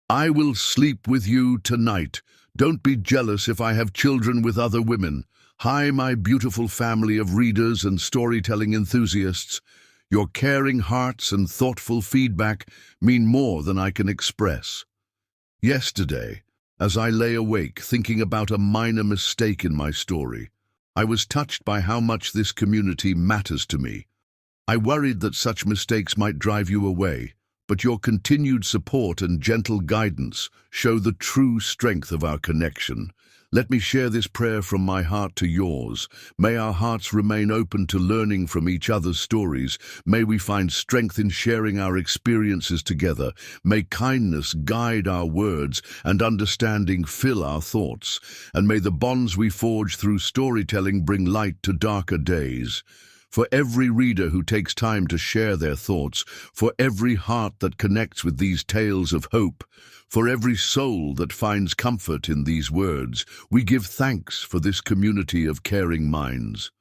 I will sleep with you tonight. Don't be jealous if I have children with other women. Hi, my beautiful family of readers and storytelling enthusiasts. Your caring hearts and thoughtful feedback mean more than I can express. Yesterday, as I lay awake thinking about a minor mistake in my story, I was touched by how much this community matters to me. I worried that such mistakes might drive you away, but your continued support and gentle guidance show the true strength of our connection. Let me share this prayer from my heart to yours. May our hearts remain open to learning from each other's stories. May we find strength in sharing our experiences together. May kindness guide our words and understanding fill our thoughts. And may the bonds we forge through storytelling bring light to darker days. For every reader who takes time to share their thoughts, for every heart that connects with these tales of hope, for every soul that finds comfort in these words, we give thanks for this community of caring minds.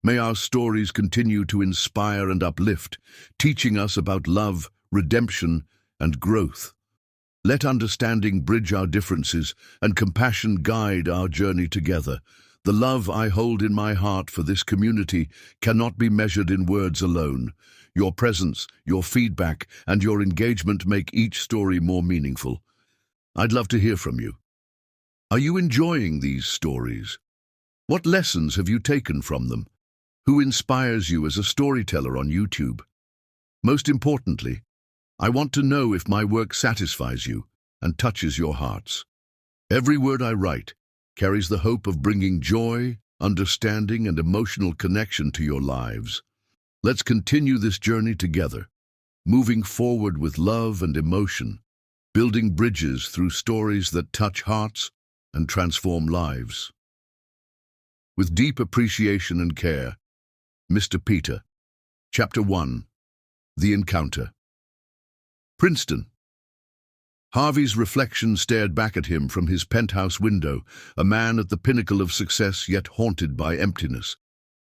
May our stories continue to inspire and uplift, teaching us about love, redemption, and growth. Let understanding bridge our differences and compassion guide our journey together. The love I hold in my heart for this community cannot be measured in words alone. Your presence, your feedback, and your engagement make each story more meaningful. I'd love to hear from you. Are you enjoying these stories? What lessons have you taken from them? Who inspires you as a storyteller on YouTube? Most importantly, I want to know if my work satisfies you and touches your hearts. Every word I write carries the hope of bringing joy, understanding, and emotional connection to your lives. Let's continue this journey together, moving forward with love and emotion, building bridges through stories that touch hearts and transform lives. With deep appreciation and care, Mr. Peter. Chapter 1. The Encounter. Princeton. Harvey's reflection stared back at him from his penthouse window, a man at the pinnacle of success yet haunted by emptiness.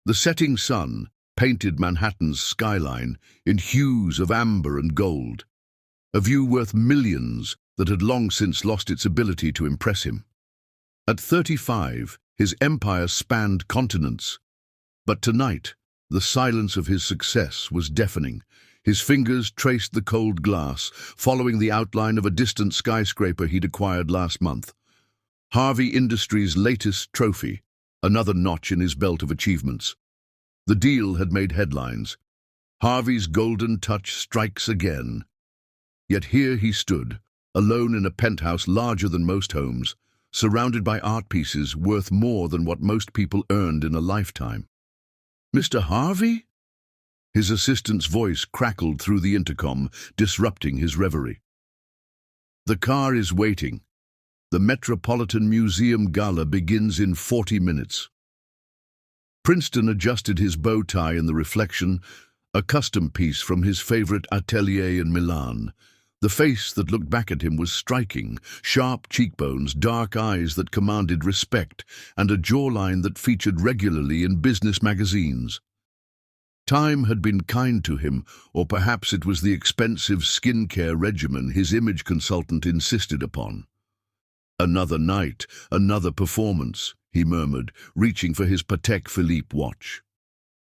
The setting sun painted Manhattan's skyline in hues of amber and gold, a view worth millions that had long since lost its ability to impress him. At 35, his empire spanned continents, but tonight, the silence of his success was deafening. His fingers traced the cold glass, following the outline of a distant skyscraper he'd acquired last month. Harvey Industries' latest trophy, another notch in his belt of achievements. The deal had made headlines. Harvey's golden touch strikes again. Yet here he stood, alone in a penthouse larger than most homes, surrounded by art pieces worth more than what most people earned in a lifetime. "Mr. Harvey?" His assistant's voice crackled through the intercom, disrupting his reverie. "The car is waiting. The Metropolitan Museum Gala begins in 40 minutes. Princeton adjusted his bow tie in the reflection, a custom piece from his favorite atelier in Milan. The face that looked back at him was striking, sharp cheekbones, dark eyes that commanded respect, and a jawline that featured regularly in business magazines. Time had been kind to him, or perhaps it was the expensive skincare regimen his image consultant insisted upon. "Another night, another performance," he murmured, reaching for his Patek Philippe watch.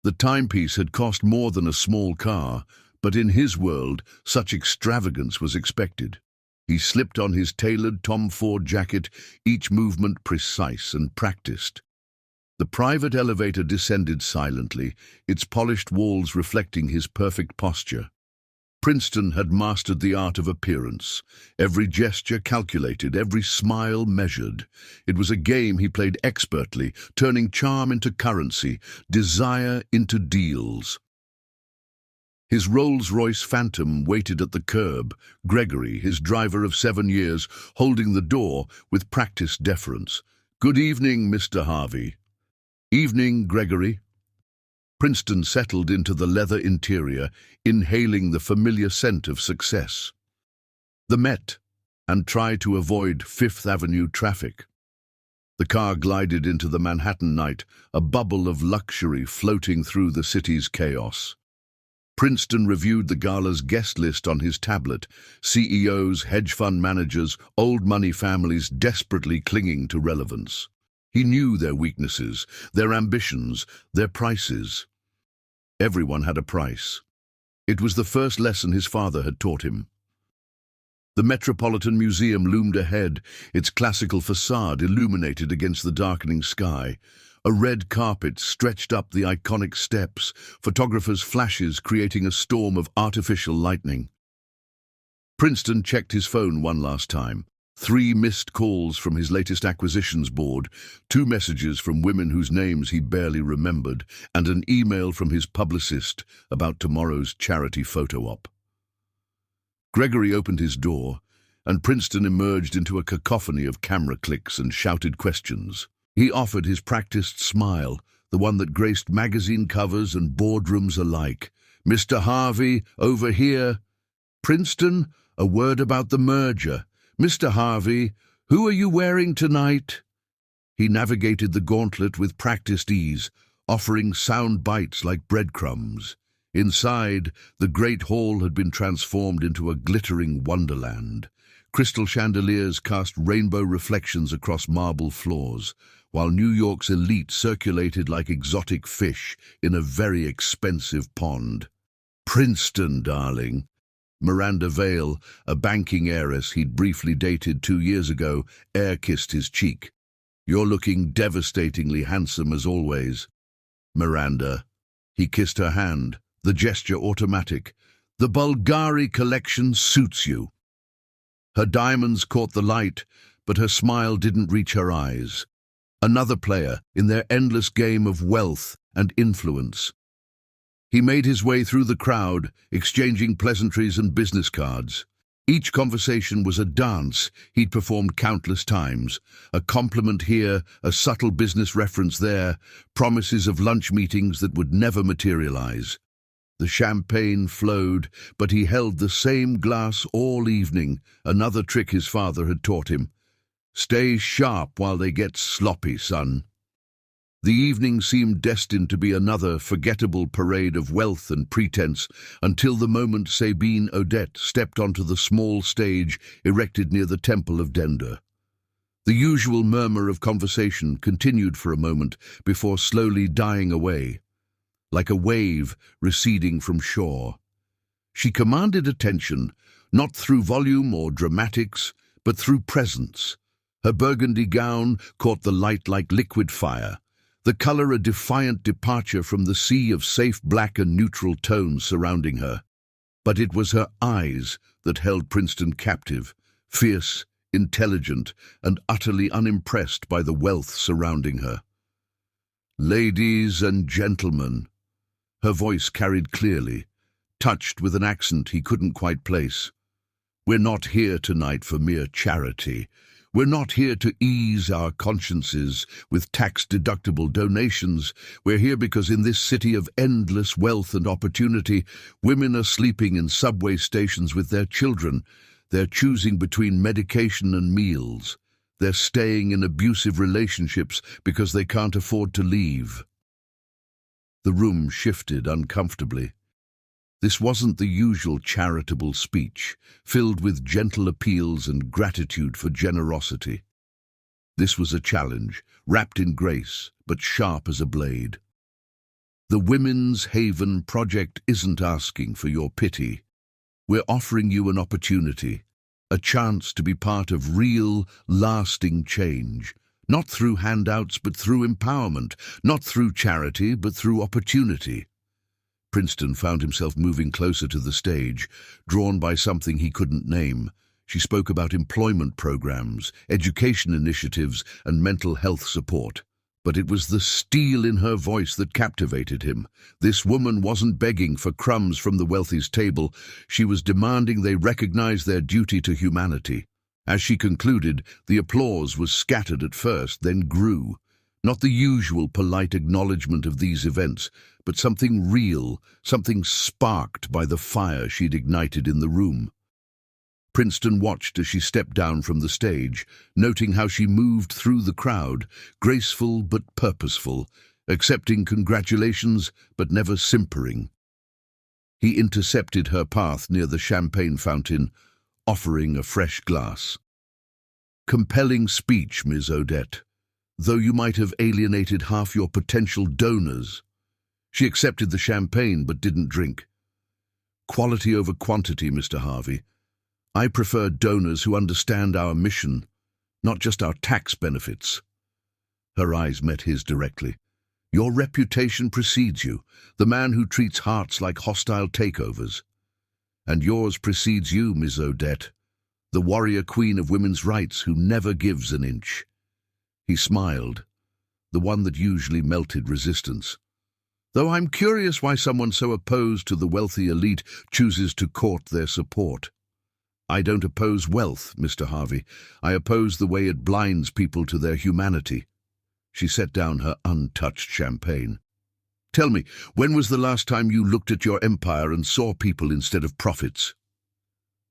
The timepiece had cost more than a small car, but in his world, such extravagance was expected. He slipped on his tailored Tom Ford jacket, each movement precise and practiced. The private elevator descended silently, its polished walls reflecting his perfect posture. Princeton had mastered the art of appearance, every gesture calculated, every smile measured. It was a game he played expertly, turning charm into currency, desire into deals. His Rolls-Royce Phantom waited at the curb, Gregory, his driver of 7 years, holding the door with practiced deference. "Good evening, Mr. Harvey." "Evening, Gregory." Princeton settled into the leather interior, inhaling the familiar scent of success. The Met, and tried to avoid Fifth Avenue traffic. The car glided into the Manhattan night, a bubble of luxury floating through the city's chaos. Princeton reviewed the gala's guest list on his tablet. CEOs, hedge fund managers, old money families desperately clinging to relevance. He knew their weaknesses, their ambitions, their prices. Everyone had a price. It was the first lesson his father had taught him. The Metropolitan Museum loomed ahead, its classical facade illuminated against the darkening sky. A red carpet stretched up the iconic steps, photographers' flashes creating a storm of artificial lightning. Princeton checked his phone one last time. 3 missed calls from his latest acquisitions board, 2 messages from women whose names he barely remembered, and an email from his publicist about tomorrow's charity photo op. Gregory opened his door, and Princeton emerged into a cacophony of camera clicks and shouted questions. He offered his practiced smile, the one that graced magazine covers and boardrooms alike. "Mr. Harvey, over here." "Princeton, a word about the merger." "Mr. Harvey, who are you wearing tonight?" He navigated the gauntlet with practiced ease, offering sound bites like breadcrumbs. Inside, the great hall had been transformed into a glittering wonderland. Crystal chandeliers cast rainbow reflections across marble floors, while New York's elite circulated like exotic fish in a very expensive pond. "Princeton, darling." Miranda Vale, a banking heiress he'd briefly dated 2 years ago, air-kissed his cheek. "You're looking devastatingly handsome as always." "Miranda." He kissed her hand, the gesture automatic. "The Bulgari collection suits you." Her diamonds caught the light, but her smile didn't reach her eyes. Another player in their endless game of wealth and influence. He made his way through the crowd, exchanging pleasantries and business cards. Each conversation was a dance he'd performed countless times. A compliment here, a subtle business reference there, promises of lunch meetings that would never materialize. The champagne flowed, but he held the same glass all evening, another trick his father had taught him. "Stay sharp while they get sloppy, son." The evening seemed destined to be another forgettable parade of wealth and pretense until the moment Sabine Odette stepped onto the small stage erected near the Temple of Dender. The usual murmur of conversation continued for a moment before slowly dying away, like a wave receding from shore. She commanded attention, not through volume or dramatics, but through presence. Her burgundy gown caught the light like liquid fire, the color a defiant departure from the sea of safe black and neutral tones surrounding her. But it was her eyes that held Princeton captive, fierce, intelligent, and utterly unimpressed by the wealth surrounding her. "Ladies and gentlemen," her voice carried clearly, touched with an accent he couldn't quite place. "We're not here tonight for mere charity. We're not here to ease our consciences with tax-deductible donations. We're here because in this city of endless wealth and opportunity, women are sleeping in subway stations with their children. They're choosing between medication and meals. They're staying in abusive relationships because they can't afford to leave." The room shifted uncomfortably. This wasn't the usual charitable speech, filled with gentle appeals and gratitude for generosity. This was a challenge, wrapped in grace, but sharp as a blade. The Women's Haven Project isn't asking for your pity. We're offering you an opportunity, a chance to be part of real, lasting change. Not through handouts, but through empowerment. Not through charity, but through opportunity. Princeton found himself moving closer to the stage, drawn by something he couldn't name. She spoke about employment programs, education initiatives, and mental health support. But it was the steel in her voice that captivated him. This woman wasn't begging for crumbs from the wealthy's table. She was demanding they recognize their duty to humanity. As she concluded, the applause was scattered at first, then grew. Not the usual polite acknowledgement of these events, but something real, something sparked by the fire she'd ignited in the room. Princeton watched as she stepped down from the stage, noting how she moved through the crowd, graceful but purposeful, accepting congratulations but never simpering. He intercepted her path near the champagne fountain, offering a fresh glass. Compelling speech, Miss Odette, though you might have alienated half your potential donors. She accepted the champagne but didn't drink. Quality over quantity, Mr. Harvey. I prefer donors who understand our mission, not just our tax benefits. Her eyes met his directly. Your reputation precedes you, the man who treats hearts like hostile takeovers. And yours precedes you, Miss Odette, the warrior queen of women's rights who never gives an inch. He smiled, the one that usually melted resistance. Though I'm curious why someone so opposed to the wealthy elite chooses to court their support. I don't oppose wealth, Mr. Harvey. I oppose the way it blinds people to their humanity. She set down her untouched champagne. Tell me, when was the last time you looked at your empire and saw people instead of profits?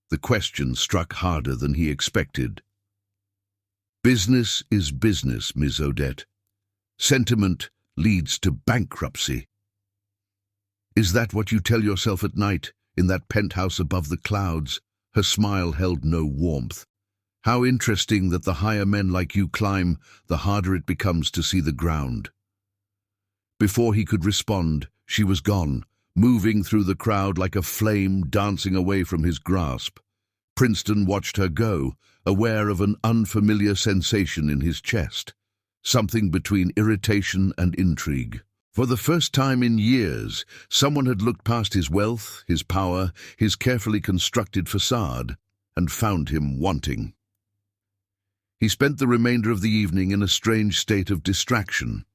The question struck harder than he expected. Business is business, Miss Odette. Sentiment leads to bankruptcy. Is that what you tell yourself at night, in that penthouse above the clouds? Her smile held no warmth. How interesting that the higher men like you climb, the harder it becomes to see the ground. Before he could respond, she was gone, moving through the crowd like a flame dancing away from his grasp. Princeton watched her go, aware of an unfamiliar sensation in his chest, something between irritation and intrigue. For the first time in years, someone had looked past his wealth, his power, his carefully constructed facade, and found him wanting. He spent the remainder of the evening in a strange state of distraction.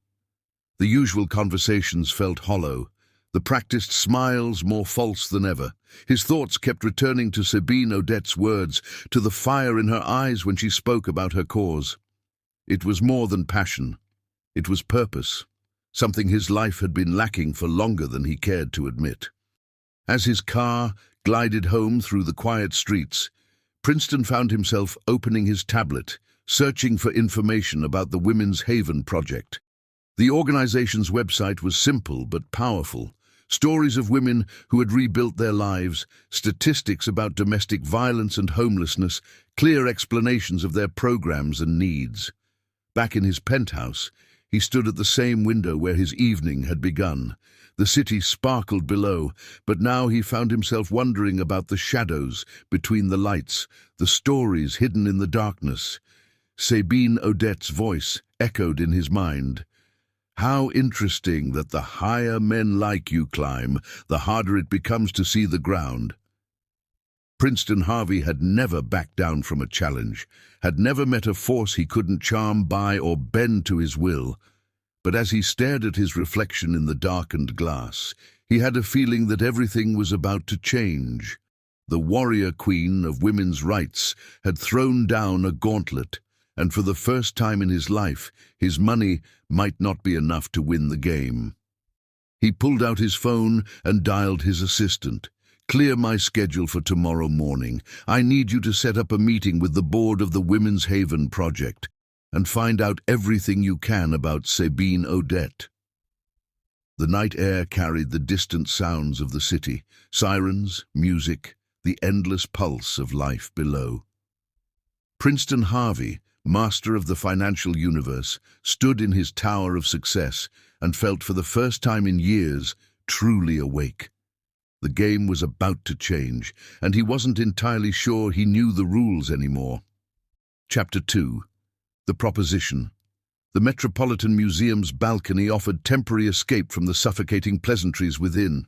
The usual conversations felt hollow, the practiced smiles more false than ever. His thoughts kept returning to Sabine Odette's words, to the fire in her eyes when she spoke about her cause. It was more than passion. It was purpose, something his life had been lacking for longer than he cared to admit. As his car glided home through the quiet streets, Princeton found himself opening his tablet, searching for information about the Women's Haven Project. The organization's website was simple but powerful. Stories of women who had rebuilt their lives, statistics about domestic violence and homelessness, clear explanations of their programs and needs. Back in his penthouse, he stood at the same window where his evening had begun. The city sparkled below, but now he found himself wondering about the shadows between the lights, the stories hidden in the darkness. Sabine Odette's voice echoed in his mind. How interesting that the higher men like you climb, the harder it becomes to see the ground. Princeton Harvey had never backed down from a challenge, had never met a force he couldn't charm by or bend to his will. But as he stared at his reflection in the darkened glass, he had a feeling that everything was about to change. The warrior queen of women's rights had thrown down a gauntlet, and for the first time in his life, his money might not be enough to win the game. He pulled out his phone and dialed his assistant. Clear my schedule for tomorrow morning. I need you to set up a meeting with the board of the Women's Haven Project and find out everything you can about Sabine Odette. The night air carried the distant sounds of the city, sirens, music, the endless pulse of life below. Princeton Harvey, master of the financial universe, stood in his tower of success and felt for the first time in years truly awake. The game was about to change, and he wasn't entirely sure he knew the rules anymore. Chapter 2. The Proposition. The Metropolitan Museum's balcony offered temporary escape from the suffocating pleasantries within.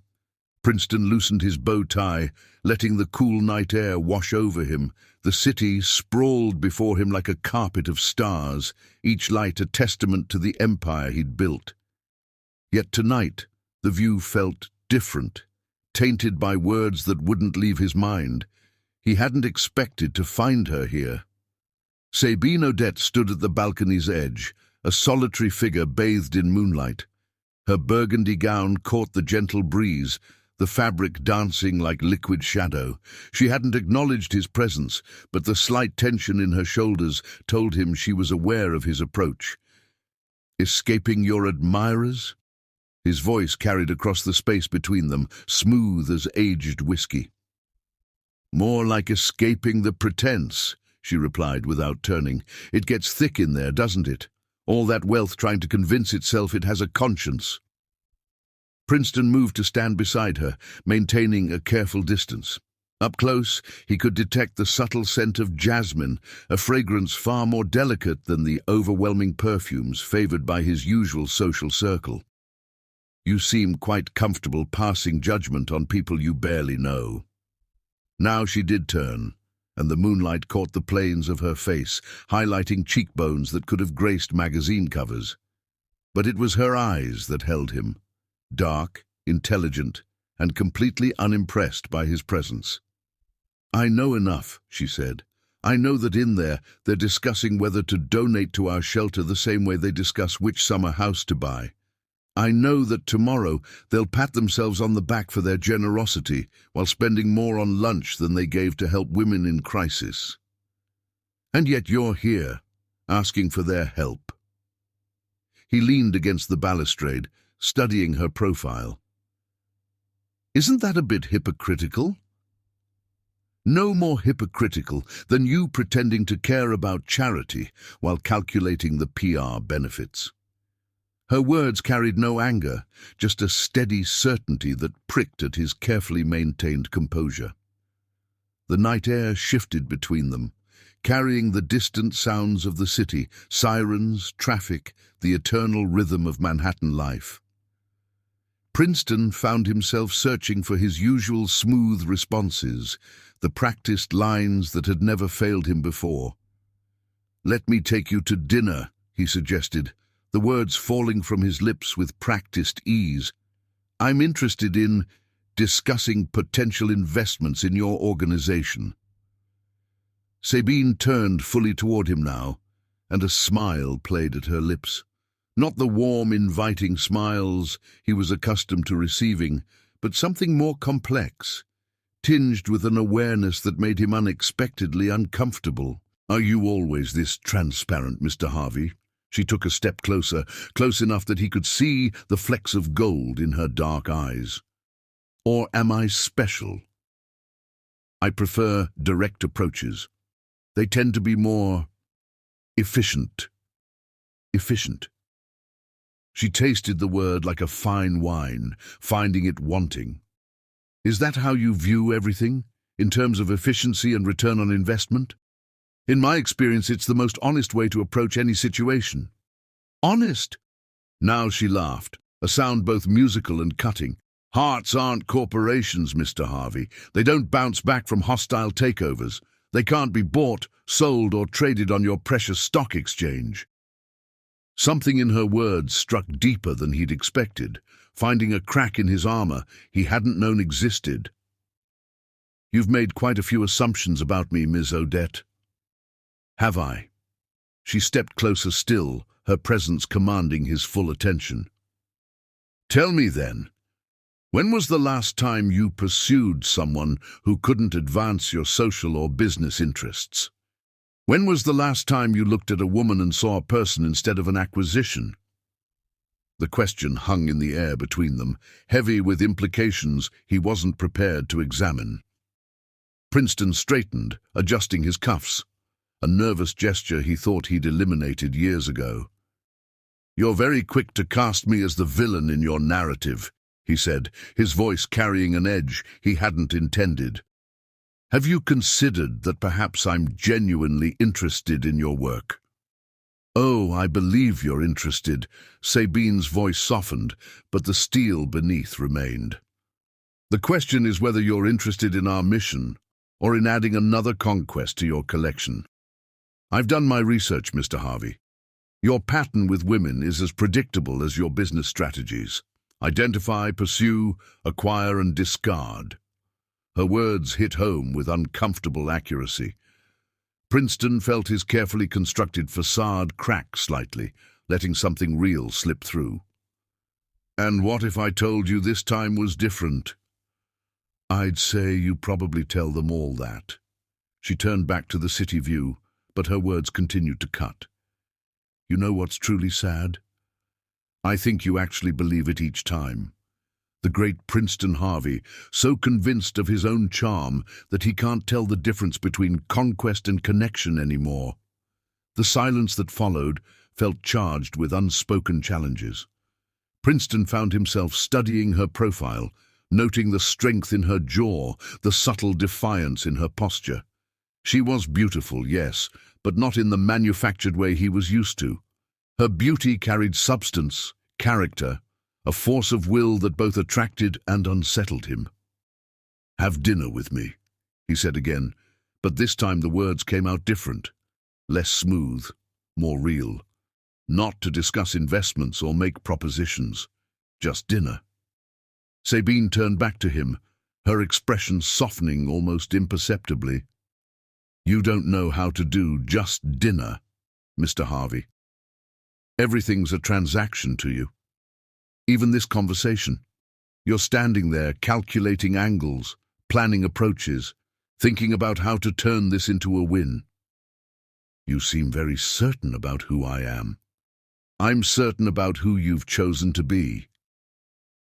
Princeton loosened his bow tie, letting the cool night air wash over him. The city sprawled before him like a carpet of stars, each light a testament to the empire he'd built. Yet tonight, the view felt different, tainted by words that wouldn't leave his mind. He hadn't expected to find her here. Sabine Odette stood at the balcony's edge, a solitary figure bathed in moonlight. Her burgundy gown caught the gentle breeze, the fabric dancing like liquid shadow. She hadn't acknowledged his presence, but the slight tension in her shoulders told him she was aware of his approach. Escaping your admirers? His voice carried across the space between them, smooth as aged whiskey. "More like escaping the pretense," she replied without turning. "It gets thick in there, doesn't it? All that wealth trying to convince itself it has a conscience." Princeton moved to stand beside her, maintaining a careful distance. Up close, he could detect the subtle scent of jasmine, a fragrance far more delicate than the overwhelming perfumes favored by his usual social circle. "You seem quite comfortable passing judgment on people you barely know." Now she did turn, and the moonlight caught the planes of her face, highlighting cheekbones that could have graced magazine covers. But it was her eyes that held him, dark, intelligent, and completely unimpressed by his presence. "I know enough," she said. "I know that in there they're discussing whether to donate to our shelter the same way they discuss which summer house to buy. I know that tomorrow they'll pat themselves on the back for their generosity while spending more on lunch than they gave to help women in crisis. And yet you're here, asking for their help." He leaned against the balustrade, studying her profile. "Isn't that a bit hypocritical?" "No more hypocritical than you pretending to care about charity while calculating the PR benefits." Her words carried no anger, just a steady certainty that pricked at his carefully maintained composure. The night air shifted between them, carrying the distant sounds of the city, sirens, traffic, the eternal rhythm of Manhattan life. Princeton found himself searching for his usual smooth responses, the practiced lines that had never failed him before. "Let me take you to dinner," he suggested, the words falling from his lips with practiced ease. "I'm interested in discussing potential investments in your organization." Sabine turned fully toward him now, and a smile played at her lips. Not the warm, inviting smiles he was accustomed to receiving, but something more complex, tinged with an awareness that made him unexpectedly uncomfortable. "Are you always this transparent, Mr. Harvey?" She took a step closer, close enough that he could see the flecks of gold in her dark eyes. "Or am I special?" "I prefer direct approaches. They tend to be more efficient." Efficient. She tasted the word like a fine wine, finding it wanting. "Is that how you view everything, in terms of efficiency and return on investment?" "In my experience, it's the most honest way to approach any situation." "Honest?" Now she laughed, a sound both musical and cutting. "Hearts aren't corporations, Mr. Harvey. They don't bounce back from hostile takeovers. They can't be bought, sold, or traded on your precious stock exchange." Something in her words struck deeper than he'd expected, finding a crack in his armor he hadn't known existed. "You've made quite a few assumptions about me, Ms. Odette." "Have I?" She stepped closer still, her presence commanding his full attention. "Tell me then, when was the last time you pursued someone who couldn't advance your social or business interests? When was the last time you looked at a woman and saw a person instead of an acquisition?" The question hung in the air between them, heavy with implications he wasn't prepared to examine. Princeton straightened, adjusting his cuffs, a nervous gesture he thought he'd eliminated years ago. "You're very quick to cast me as the villain in your narrative," he said, his voice carrying an edge he hadn't intended. "Have you considered that perhaps I'm genuinely interested in your work?" "Oh, I believe you're interested." Sabine's voice softened, but the steel beneath remained. "The question is whether you're interested in our mission, or in adding another conquest to your collection. I've done my research, Mr. Harvey. Your pattern with women is as predictable as your business strategies. Identify, pursue, acquire, and discard." Her words hit home with uncomfortable accuracy. Princeton felt his carefully constructed facade crack slightly, letting something real slip through. "And what if I told you this time was different?" "I'd say you probably tell them all that." She turned back to the city view, but her words continued to cut. "You know what's truly sad? I think you actually believe it each time. The great Princeton Harvey, so convinced of his own charm that he can't tell the difference between conquest and connection anymore. The silence that followed felt charged with unspoken challenges. Princeton found himself studying her profile, noting the strength in her jaw, the subtle defiance in her posture. She was beautiful, yes, but not in the manufactured way he was used to. Her beauty carried substance, character, a force of will that both attracted and unsettled him. "Have dinner with me," he said again, but this time the words came out different, less smooth, more real. Not to discuss investments or make propositions, just dinner. Sabine turned back to him, her expression softening almost imperceptibly. "You don't know how to do just dinner, Mr. Harvey. Everything's a transaction to you. Even this conversation. You're standing there, calculating angles, planning approaches, thinking about how to turn this into a win. You seem very certain about who I am. I'm certain about who you've chosen to be."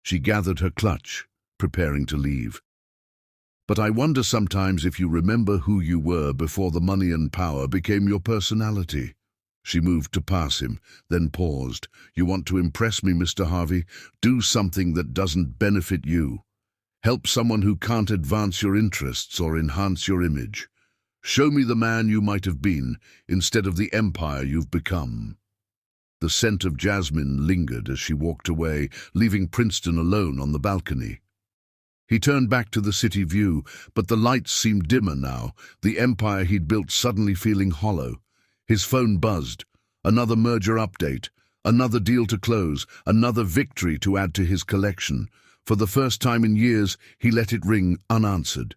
She gathered her clutch, preparing to leave. "But I wonder sometimes if you remember who you were before the money and power became your personality." She moved to pass him, then paused. "You want to impress me, Mr. Harvey? Do something that doesn't benefit you. Help someone who can't advance your interests or enhance your image. Show me the man you might have been, instead of the empire you've become." The scent of jasmine lingered as she walked away, leaving Princeton alone on the balcony. He turned back to the city view, but the lights seemed dimmer now, the empire he'd built suddenly feeling hollow. His phone buzzed. Another merger update, another deal to close, another victory to add to his collection. For the first time in years, he let it ring unanswered.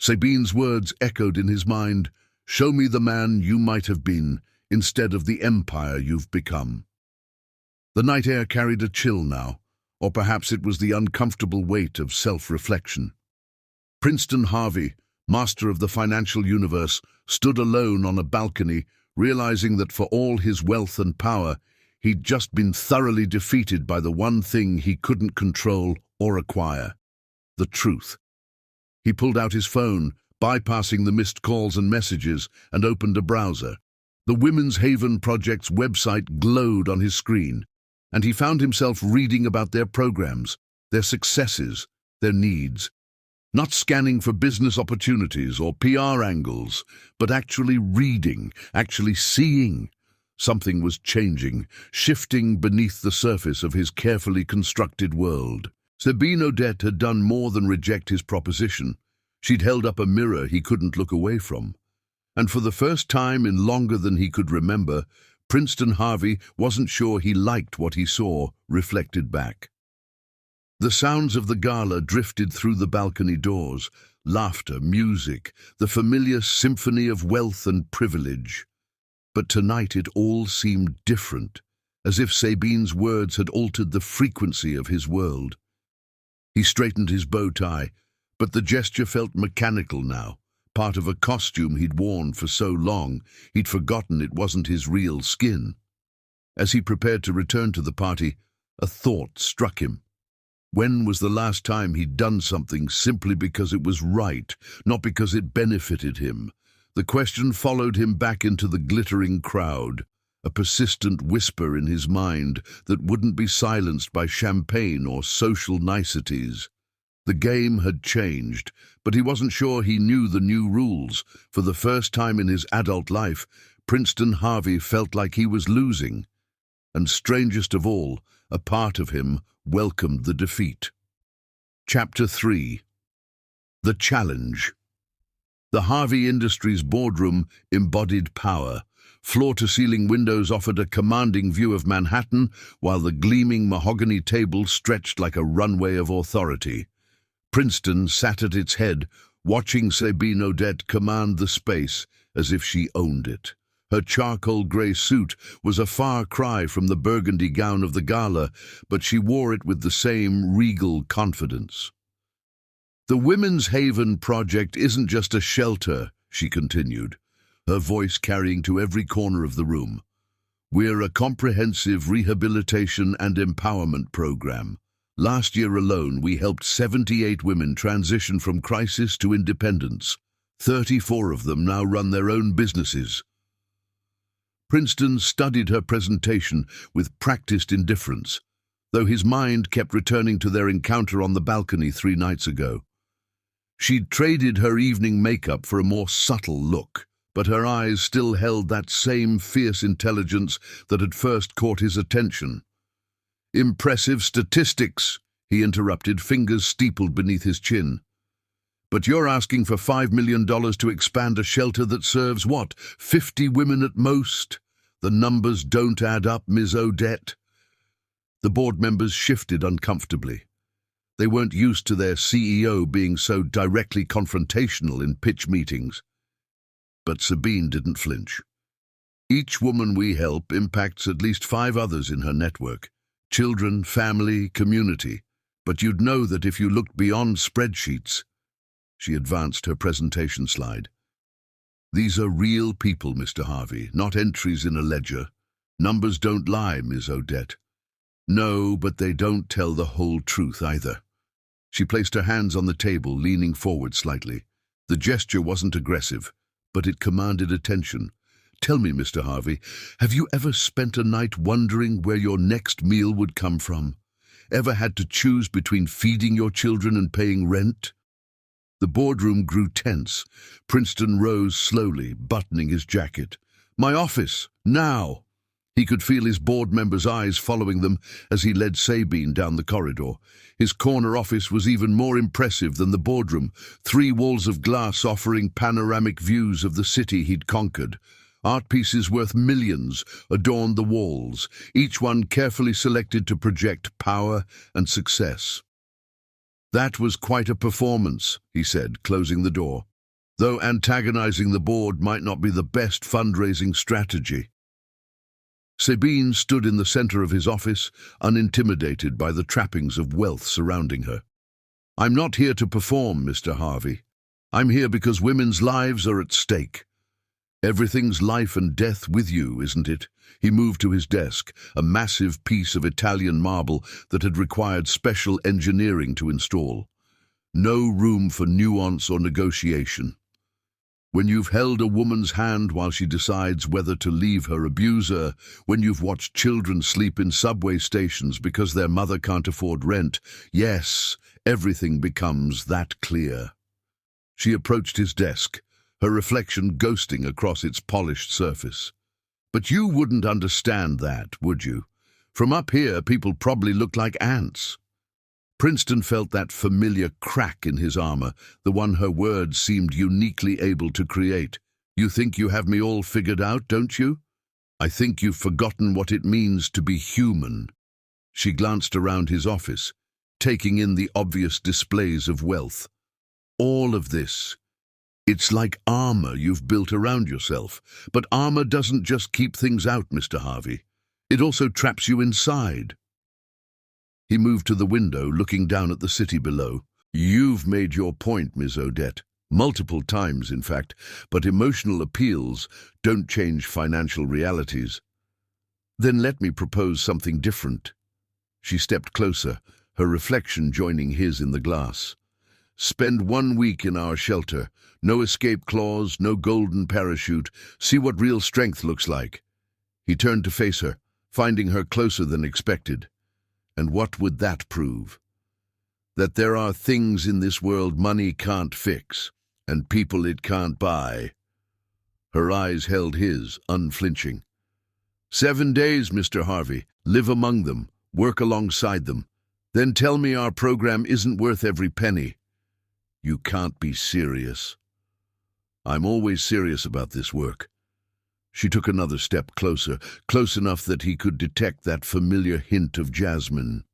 Sabine's words echoed in his mind, "Show me the man you might have been, instead of the empire you've become." The night air carried a chill now, or perhaps it was the uncomfortable weight of self-reflection. Princeton Harvey, master of the financial universe, stood alone on a balcony, realizing that for all his wealth and power, he'd just been thoroughly defeated by the one thing he couldn't control or acquire: the truth. He pulled out his phone, bypassing the missed calls and messages, and opened a browser. The Women's Haven Project's website glowed on his screen, and he found himself reading about their programs, their successes, their needs. Not scanning for business opportunities or PR angles, but actually reading, actually seeing. Something was changing, shifting beneath the surface of his carefully constructed world. Sabine Odette had done more than reject his proposition. She'd held up a mirror he couldn't look away from. And for the first time in longer than he could remember, Princeton Harvey wasn't sure he liked what he saw reflected back. The sounds of the gala drifted through the balcony doors, laughter, music, the familiar symphony of wealth and privilege. But tonight it all seemed different, as if Sabine's words had altered the frequency of his world. He straightened his bow tie, but the gesture felt mechanical now, part of a costume he'd worn for so long he'd forgotten it wasn't his real skin. As he prepared to return to the party, a thought struck him. When was the last time he'd done something simply because it was right, not because it benefited him? The question followed him back into the glittering crowd, a persistent whisper in his mind that wouldn't be silenced by champagne or social niceties. The game had changed, but he wasn't sure he knew the new rules. For the first time in his adult life, Princeton Harvey felt like he was losing. And strangest of all, a part of him welcomed the defeat. Chapter 3. The Challenge. The Harvey Industries boardroom embodied power. Floor-to-ceiling windows offered a commanding view of Manhattan, while the gleaming mahogany table stretched like a runway of authority. Princeton sat at its head, watching Sabine Odette command the space as if she owned it. Her charcoal grey suit was a far cry from the burgundy gown of the gala, but she wore it with the same regal confidence. "The Women's Haven Project isn't just a shelter," she continued, her voice carrying to every corner of the room. We're a comprehensive rehabilitation and empowerment program. Last year alone, we helped 78 women transition from crisis to independence. 34 of them now run their own businesses. Princeton studied her presentation with practiced indifference, though his mind kept returning to their encounter on the balcony 3 nights ago. She'd traded her evening makeup for a more subtle look, but her eyes still held that same fierce intelligence that had first caught his attention. "Impressive statistics," he interrupted, fingers steepled beneath his chin. "But you're asking for $5 million to expand a shelter that serves, what, 50 women at most? The numbers don't add up, Ms. Odette." The board members shifted uncomfortably. They weren't used to their CEO being so directly confrontational in pitch meetings. But Sabine didn't flinch. "Each woman we help impacts at least 5 others in her network. Children, family, community. But you'd know that if you looked beyond spreadsheets." She advanced her presentation slide. "These are real people, Mr. Harvey, not entries in a ledger. Numbers don't lie, Ms. Odette." "No, but they don't tell the whole truth either." She placed her hands on the table, leaning forward slightly. The gesture wasn't aggressive, but it commanded attention. "Tell me, Mr. Harvey, have you ever spent a night wondering where your next meal would come from? Ever had to choose between feeding your children and paying rent?" The boardroom grew tense. Princeton rose slowly, buttoning his jacket. "My office, now!" He could feel his board members' eyes following them as he led Sabine down the corridor. His corner office was even more impressive than the boardroom, 3 walls of glass offering panoramic views of the city he'd conquered. Art pieces worth millions adorned the walls, each one carefully selected to project power and success. "That was quite a performance," he said, closing the door, "though antagonizing the board might not be the best fundraising strategy." Sabine stood in the center of his office, unintimidated by the trappings of wealth surrounding her. "I'm not here to perform, Mr. Harvey. I'm here because women's lives are at stake. Everything's life and death with you, isn't it?" He moved to his desk, a massive piece of Italian marble that had required special engineering to install. No room for nuance or negotiation. When you've held a woman's hand while she decides whether to leave her abuser, when you've watched children sleep in subway stations because their mother can't afford rent, yes, everything becomes that clear. She approached his desk, her reflection ghosting across its polished surface. "But you wouldn't understand that, would you? From up here, people probably look like ants." Princeton felt that familiar crack in his armor, the one her words seemed uniquely able to create. "You think you have me all figured out, don't you? I think you've forgotten what it means to be human." She glanced around his office, taking in the obvious displays of wealth. "All of this. It's like armor you've built around yourself. But armor doesn't just keep things out, Mr. Harvey. It also traps you inside." He moved to the window, looking down at the city below. "You've made your point, Ms. Odette. Multiple times, in fact. But emotional appeals don't change financial realities." "Then let me propose something different." She stepped closer, her reflection joining his in the glass. "Spend 1 week in our shelter. No escape clause, no golden parachute. See what real strength looks like." He turned to face her, finding her closer than expected. "And what would that prove? That there are things in this world money can't fix, and people it can't buy." Her eyes held his, unflinching. 7 days, Mr. Harvey. Live among them, work alongside them. Then tell me our program isn't worth every penny. You can't be serious." "I'm always serious about this work." She took another step closer, close enough that he could detect that familiar hint of jasmine.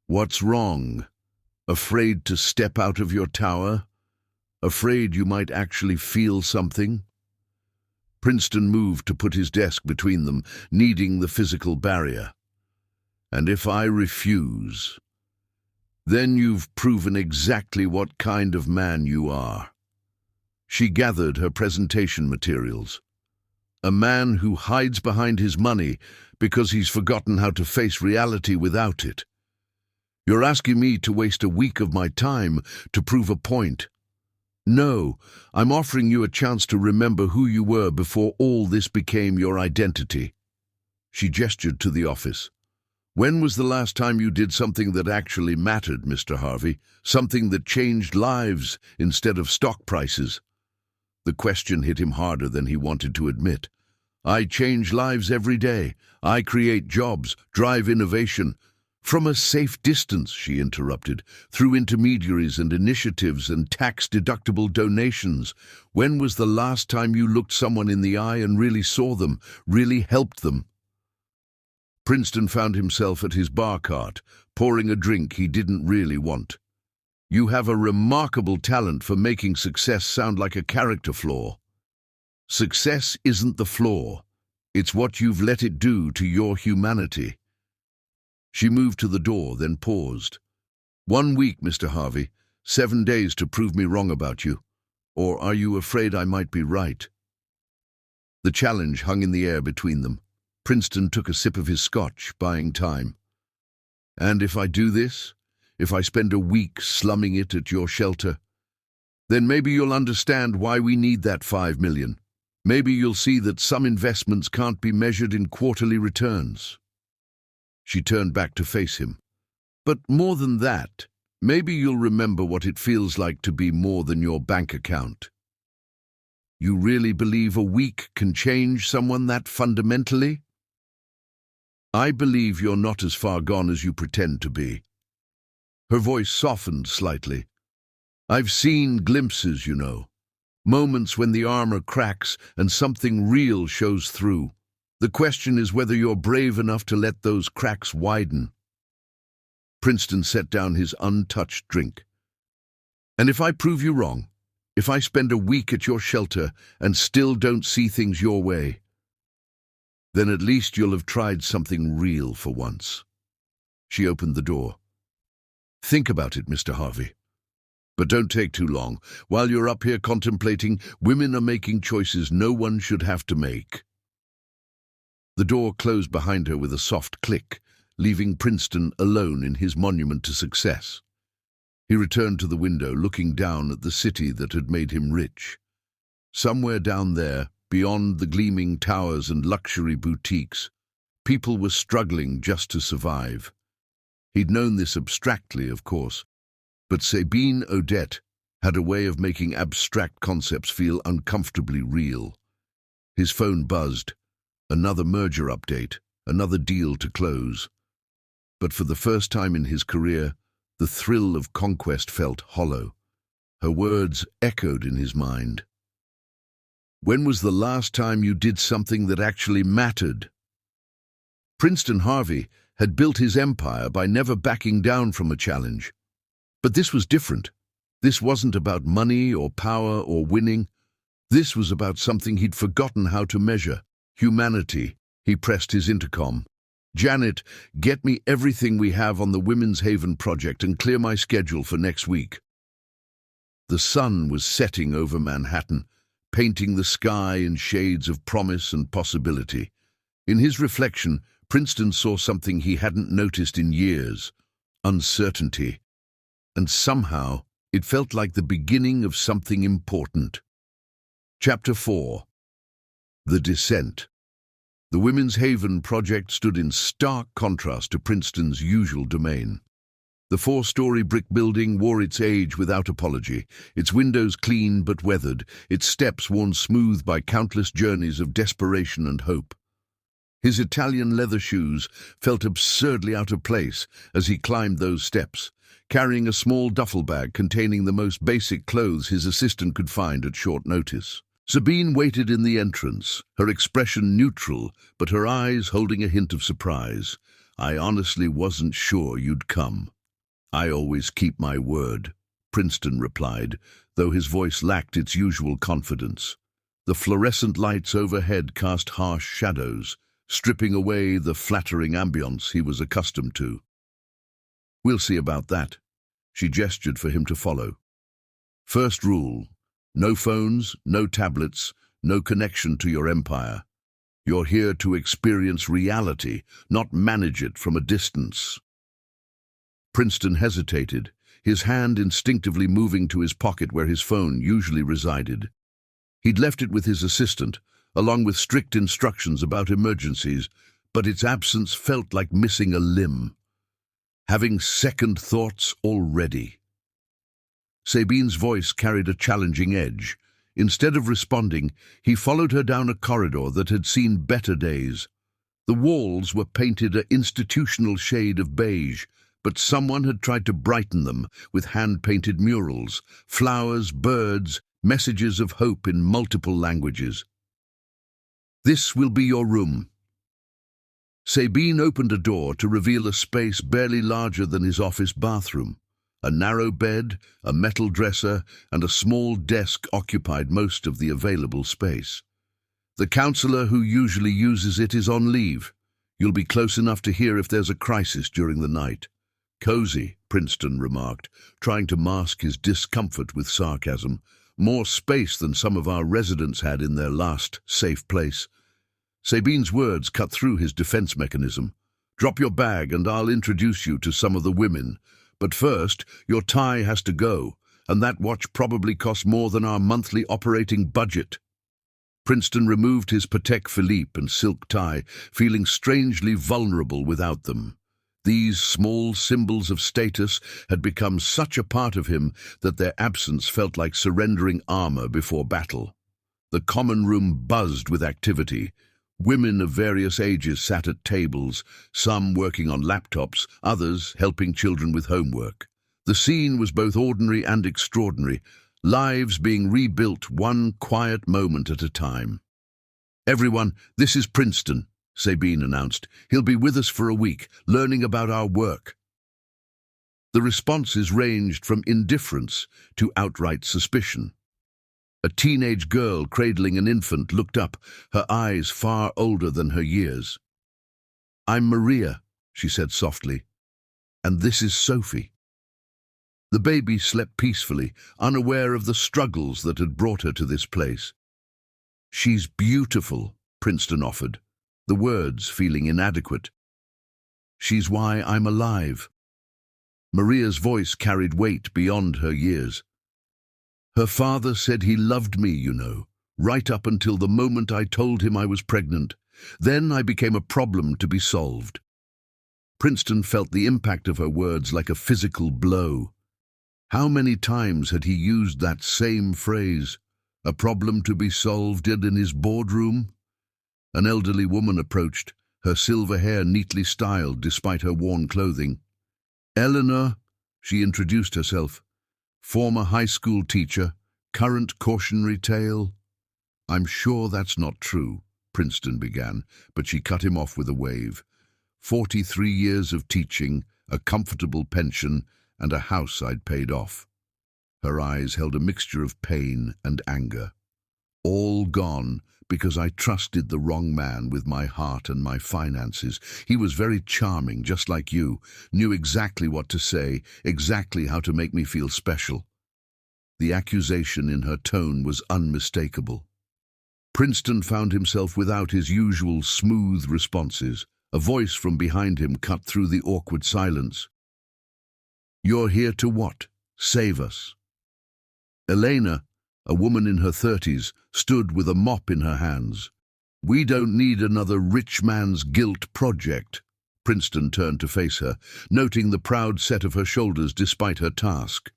"What's wrong? Afraid to step out of your tower? Afraid you might actually feel something?" Princeton moved to put his desk between them, needing the physical barrier. "And if I refuse, then you've proven exactly what kind of man you are." She gathered her presentation materials. a man who hides behind his money because he's forgotten how to face reality without it. You're asking me to waste a week of my time to prove a point. No, I'm offering you a chance to remember who you were before all this became your identity. She gestured to the office. When was the last time you did something that actually mattered, Mr. Harvey? Something that changed lives instead of stock prices? The question hit him harder than he wanted to admit. I change lives every day. I create jobs, drive innovation. From a safe distance, she interrupted, through intermediaries and initiatives and tax-deductible donations. When was the last time you looked someone in the eye and really saw them, really helped them? Princeton found himself at his bar cart, pouring a drink he didn't really want. You have a remarkable talent for making success sound like a character flaw. Success isn't the flaw. It's what you've let it do to your humanity. She moved to the door, then paused. 1 week, Mr. Harvey. 7 days to prove me wrong about you. Or are you afraid I might be right? The challenge hung in the air between them. Princeton took a sip of his scotch, buying time. And if I do this, if I spend a week slumming it at your shelter, then maybe you'll understand why we need that 5 million. Maybe you'll see that some investments can't be measured in quarterly returns. She turned back to face him. But more than that, maybe you'll remember what it feels like to be more than your bank account. You really believe a week can change someone that fundamentally? I believe you're not as far gone as you pretend to be. Her voice softened slightly. I've seen glimpses, you know. Moments when the armor cracks and something real shows through. The question is whether you're brave enough to let those cracks widen. Princeton set down his untouched drink. And if I prove you wrong, if I spend a week at your shelter and still don't see things your way, then at least you'll have tried something real for once. She opened the door. Think about it, Mr. Harvey. But don't take too long. While you're up here contemplating, women are making choices no one should have to make. The door closed behind her with a soft click, leaving Princeton alone in his monument to success. He returned to the window, looking down at the city that had made him rich. Somewhere down there, beyond the gleaming towers and luxury boutiques, people were struggling just to survive. He'd known this abstractly, of course, but Sabine Odette had a way of making abstract concepts feel uncomfortably real. His phone buzzed. Another merger update, another deal to close. But for the first time in his career, the thrill of conquest felt hollow. Her words echoed in his mind. When was the last time you did something that actually mattered? Princeton Harvey had built his empire by never backing down from a challenge. But this was different. This wasn't about money or power or winning. This was about something he'd forgotten how to measure. Humanity. He pressed his intercom. Janet, get me everything we have on the Women's Haven project and clear my schedule for next week. The sun was setting over Manhattan, painting the sky in shades of promise and possibility. In his reflection, Princeton saw something he hadn't noticed in years: uncertainty. And somehow, it felt like the beginning of something important. Chapter 4. The Descent. The Women's Haven project stood in stark contrast to Princeton's usual domain. The 4-story brick building wore its age without apology, its windows clean but weathered, its steps worn smooth by countless journeys of desperation and hope. His Italian leather shoes felt absurdly out of place as he climbed those steps, carrying a small duffel bag containing the most basic clothes his assistant could find at short notice. Sabine waited in the entrance, her expression neutral, but her eyes holding a hint of surprise. I honestly wasn't sure you'd come. I always keep my word, Princeton replied, though his voice lacked its usual confidence. The fluorescent lights overhead cast harsh shadows, stripping away the flattering ambience he was accustomed to. We'll see about that. She gestured for him to follow. First rule: no phones, no tablets, no connection to your empire. You're here to experience reality, not manage it from a distance. Princeton hesitated, his hand instinctively moving to his pocket where his phone usually resided. He'd left it with his assistant, along with strict instructions about emergencies, but its absence felt like missing a limb. Having second thoughts already. Sabine's voice carried a challenging edge. Instead of responding, he followed her down a corridor that had seen better days. The walls were painted an institutional shade of beige, but someone had tried to brighten them with hand-painted murals, flowers, birds, messages of hope in multiple languages. "This will be your room." Sabine opened a door to reveal a space barely larger than his office bathroom. A narrow bed, a metal dresser, and a small desk occupied most of the available space. "The counselor who usually uses it is on leave. You'll be close enough to hear if there's a crisis during the night." "Cozy," Princeton remarked, trying to mask his discomfort with sarcasm. "More space than some of our residents had in their last safe place." Sabine's words cut through his defense mechanism. "Drop your bag and I'll introduce you to some of the women. But first, your tie has to go, and that watch probably costs more than our monthly operating budget." Princeton removed his Patek Philippe and silk tie, feeling strangely vulnerable without them. These small symbols of status had become such a part of him that their absence felt like surrendering armor before battle. The common room buzzed with activity. Women of various ages sat at tables, some working on laptops, others helping children with homework. The scene was both ordinary and extraordinary, lives being rebuilt one quiet moment at a time. "Everyone, this is Princeton," Sabine announced. "He'll be with us for a week, learning about our work." The responses ranged from indifference to outright suspicion. A teenage girl cradling an infant looked up, her eyes far older than her years. "I'm Maria," she said softly, "and this is Sophie." The baby slept peacefully, unaware of the struggles that had brought her to this place. "She's beautiful," Princeton offered, the words feeling inadequate. "She's why I'm alive." Maria's voice carried weight beyond her years. "Her father said he loved me, you know, right up until the moment I told him I was pregnant. Then I became a problem to be solved." Princeton felt the impact of her words like a physical blow. How many times had he used that same phrase, a problem to be solved, in his boardroom? An elderly woman approached, her silver hair neatly styled despite her worn clothing. "Eleanor," she introduced herself. "Former high school teacher, current cautionary tale." "I'm sure that's not true," Princeton began, but she cut him off with a wave. 43 years of teaching, a comfortable pension, and a house I'd paid off." Her eyes held a mixture of pain and anger. "All gone because I trusted the wrong man with my heart and my finances. He was very charming, just like you, knew exactly what to say, exactly how to make me feel special." The accusation in her tone was unmistakable. Princeton found himself without his usual smooth responses. A voice from behind him cut through the awkward silence. "You're here to what? Save us." Elena, a woman in her 30s, stood with a mop in her hands. "We don't need another rich man's guilt project." Princeton turned to face her, noting the proud set of her shoulders despite her task.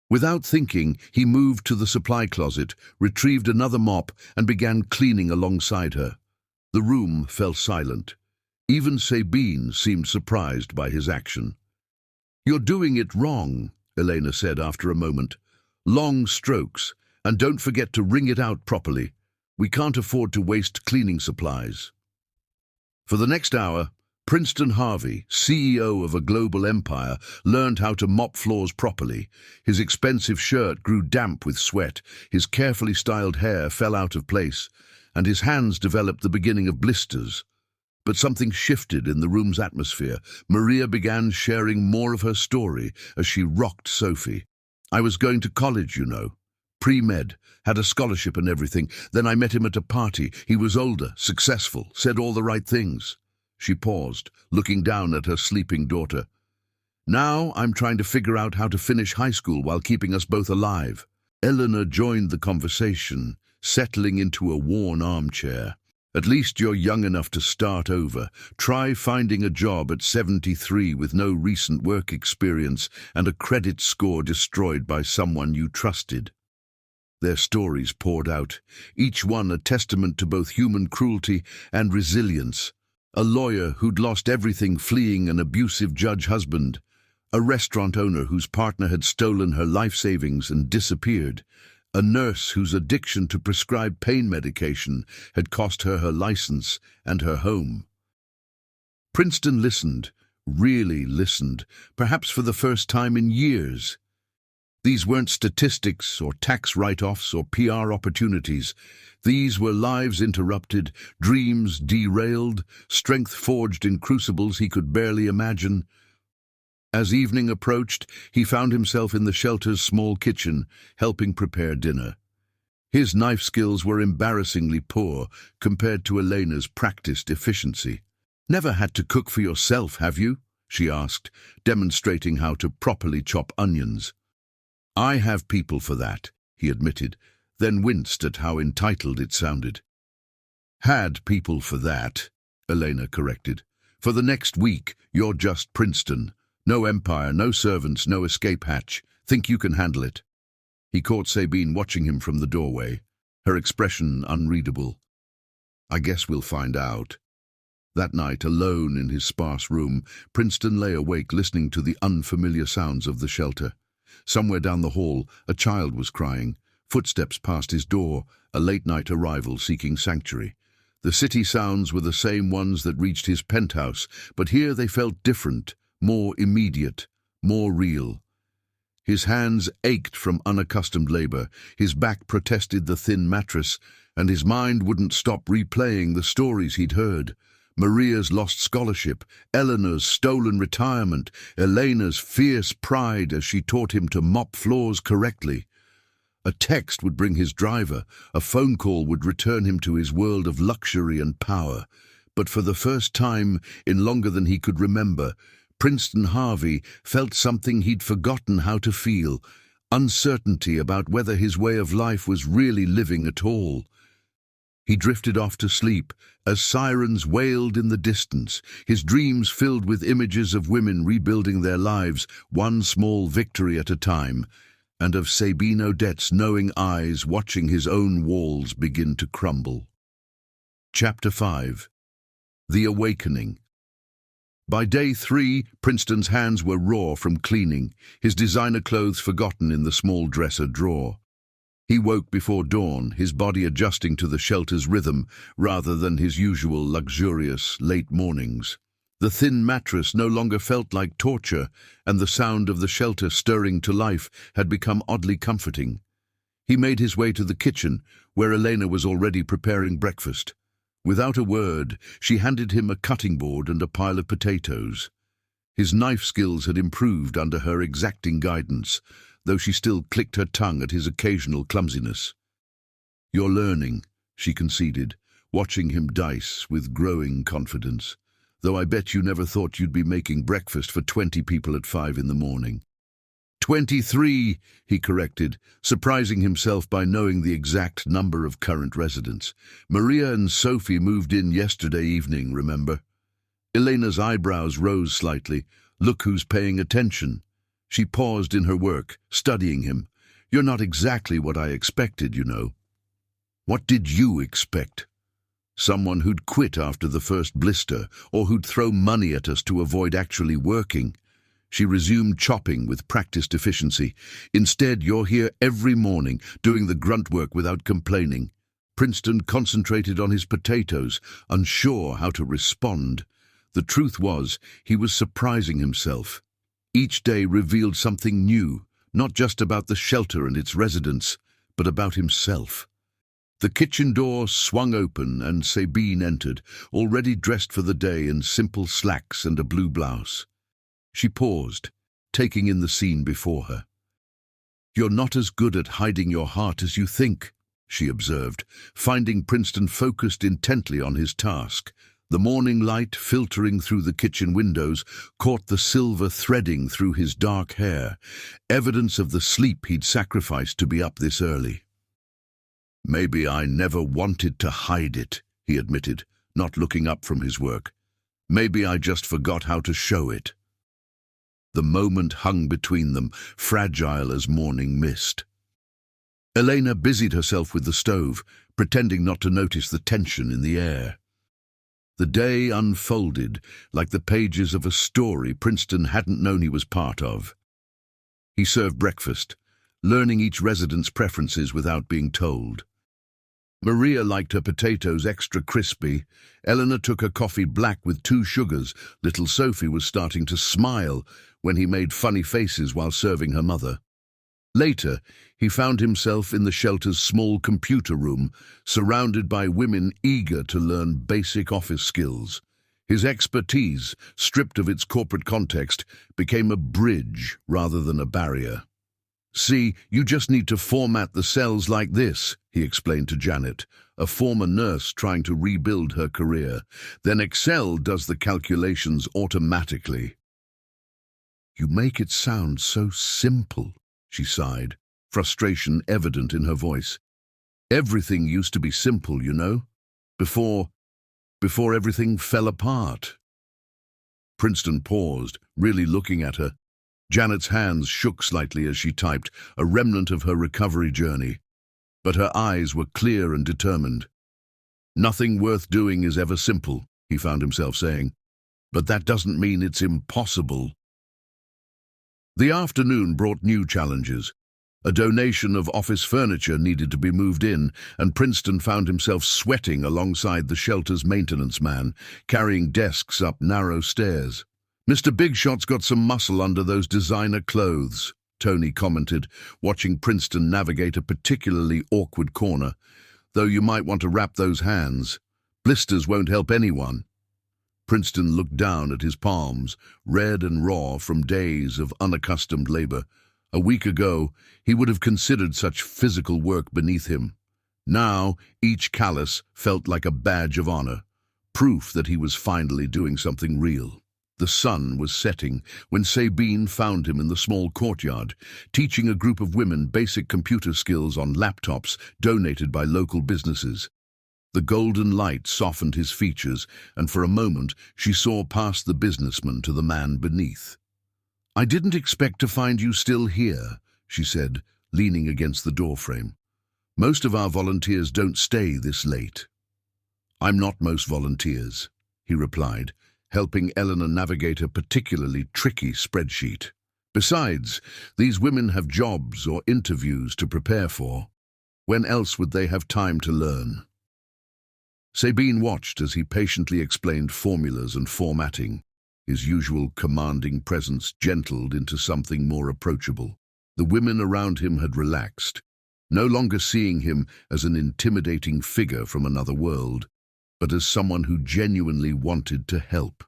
Without thinking, he moved to the supply closet, retrieved another mop, and began cleaning alongside her. The room fell silent. Even Sabine seemed surprised by his action. "You're doing it wrong," Elena said after a moment. "Long strokes, and don't forget to wring it out properly. We can't afford to waste cleaning supplies." For the next hour, Princeton Harvey, CEO of a global empire, learned how to mop floors properly. His expensive shirt grew damp with sweat, his carefully styled hair fell out of place, and his hands developed the beginning of blisters. But something shifted in the room's atmosphere. Maria began sharing more of her story as she rocked Sophie. "I was going to college, you know. Pre-med, had a scholarship and everything. Then I met him at a party. He was older, successful, said all the right things. She paused, looking down at her sleeping daughter. Now I'm trying to figure out how to finish high school while keeping us both alive. Eleanor joined the conversation, settling into a worn armchair. At least you're young enough to start over. Try finding a job at 73 with no recent work experience and a credit score destroyed by someone you trusted. Their stories poured out, each one a testament to both human cruelty and resilience. A lawyer who'd lost everything fleeing an abusive judge husband. A restaurant owner whose partner had stolen her life savings and disappeared. A nurse whose addiction to prescribed pain medication had cost her her license and her home. Princeton listened, really listened, perhaps for the first time in years. These weren't statistics or tax write-offs or PR opportunities. These were lives interrupted, dreams derailed, strength forged in crucibles he could barely imagine. As evening approached, he found himself in the shelter's small kitchen, helping prepare dinner. His knife skills were embarrassingly poor compared to Elena's practiced efficiency. "Never had to cook for yourself, have you?" she asked, demonstrating how to properly chop onions. "I have people for that," he admitted, then winced at how entitled it sounded. "Had people for that," Elena corrected. "For the next week, you're just Princeton. No empire, no servants, no escape hatch. Think you can handle it?" He caught Sabine watching him from the doorway, her expression unreadable. "I guess we'll find out." That night, alone in his sparse room, Princeton lay awake listening to the unfamiliar sounds of the shelter. Somewhere down the hall, a child was crying. Footsteps past his door, a late-night arrival seeking sanctuary. The city sounds were the same ones that reached his penthouse, but here they felt different, more immediate, more real. His hands ached from unaccustomed labor, his back protested the thin mattress, and his mind wouldn't stop replaying the stories he'd heard. Maria's lost scholarship, Eleanor's stolen retirement, Elena's fierce pride as she taught him to mop floors correctly. A text would bring his driver, a phone call would return him to his world of luxury and power. But for the first time in longer than he could remember, Princeton Harvey felt something he'd forgotten how to feel, uncertainty about whether his way of life was really living at all. He drifted off to sleep as sirens wailed in the distance, his dreams filled with images of women rebuilding their lives, one small victory at a time, and of Sabine Odette's knowing eyes watching his own walls begin to crumble. Chapter 5. The Awakening. By day 3, Princeton's hands were raw from cleaning, his designer clothes forgotten in the small dresser drawer. He woke before dawn, his body adjusting to the shelter's rhythm rather than his usual luxurious late mornings. The thin mattress no longer felt like torture, and the sound of the shelter stirring to life had become oddly comforting. He made his way to the kitchen, where Elena was already preparing breakfast. Without a word, she handed him a cutting board and a pile of potatoes. His knife skills had improved under her exacting guidance, though she still clicked her tongue at his occasional clumsiness. "You're learning," she conceded, watching him dice with growing confidence. "Though I bet you never thought you'd be making breakfast for 20 people at 5 in the morning." 23, he corrected, surprising himself by knowing the exact number of current residents. "Maria and Sophie moved in yesterday evening, remember?" Elena's eyebrows rose slightly. "Look who's paying attention." She paused in her work, studying him. "You're not exactly what I expected, you know." "What did you expect?" "Someone who'd quit after the first blister, or who'd throw money at us to avoid actually working." She resumed chopping with practiced efficiency. "Instead, you're here every morning, doing the grunt work without complaining." Princeton concentrated on his potatoes, unsure how to respond. The truth was, he was surprising himself. Each day revealed something new, not just about the shelter and its residents, but about himself. The kitchen door swung open and Sabine entered, already dressed for the day in simple slacks and a blue blouse. She paused, taking in the scene before her. "You're not as good at hiding your heart as you think," she observed, finding Princeton focused intently on his task. The morning light, filtering through the kitchen windows, caught the silver threading through his dark hair, evidence of the sleep he'd sacrificed to be up this early. "Maybe I never wanted to hide it," he admitted, not looking up from his work. "Maybe I just forgot how to show it." The moment hung between them, fragile as morning mist. Elena busied herself with the stove, pretending not to notice the tension in the air. The day unfolded like the pages of a story Princeton hadn't known he was part of. He served breakfast, learning each resident's preferences without being told. Maria liked her potatoes extra crispy. Eleanor took her coffee black with 2 sugars. Little Sophie was starting to smile when he made funny faces while serving her mother. Later, he found himself in the shelter's small computer room, surrounded by women eager to learn basic office skills. His expertise, stripped of its corporate context, became a bridge rather than a barrier. "See, you just need to format the cells like this," he explained to Janet, a former nurse trying to rebuild her career. "Then Excel does the calculations automatically." "You make it sound so simple," she sighed, frustration evident in her voice. "Everything used to be simple, you know, before everything fell apart." Princeton paused, really looking at her. Janet's hands shook slightly as she typed, a remnant of her recovery journey. But her eyes were clear and determined. "Nothing worth doing is ever simple," he found himself saying. "But that doesn't mean it's impossible." The afternoon brought new challenges. A donation of office furniture needed to be moved in, and Princeton found himself sweating alongside the shelter's maintenance man, carrying desks up narrow stairs. "Mr. Big Shot's got some muscle under those designer clothes," Tony commented, watching Princeton navigate a particularly awkward corner. "Though you might want to wrap those hands. Blisters won't help anyone." Princeton looked down at his palms, red and raw from days of unaccustomed labor. A week ago, he would have considered such physical work beneath him. Now, each callus felt like a badge of honor, proof that he was finally doing something real. The sun was setting when Sabine found him in the small courtyard, teaching a group of women basic computer skills on laptops donated by local businesses. The golden light softened his features, and for a moment she saw past the businessman to the man beneath. "I didn't expect to find you still here," she said, leaning against the doorframe. "Most of our volunteers don't stay this late." "I'm not most volunteers," he replied, helping Eleanor navigate a particularly tricky spreadsheet. "Besides, these women have jobs or interviews to prepare for. When else would they have time to learn?" Sabine watched as he patiently explained formulas and formatting. His usual commanding presence gentled into something more approachable. The women around him had relaxed, no longer seeing him as an intimidating figure from another world, but as someone who genuinely wanted to help.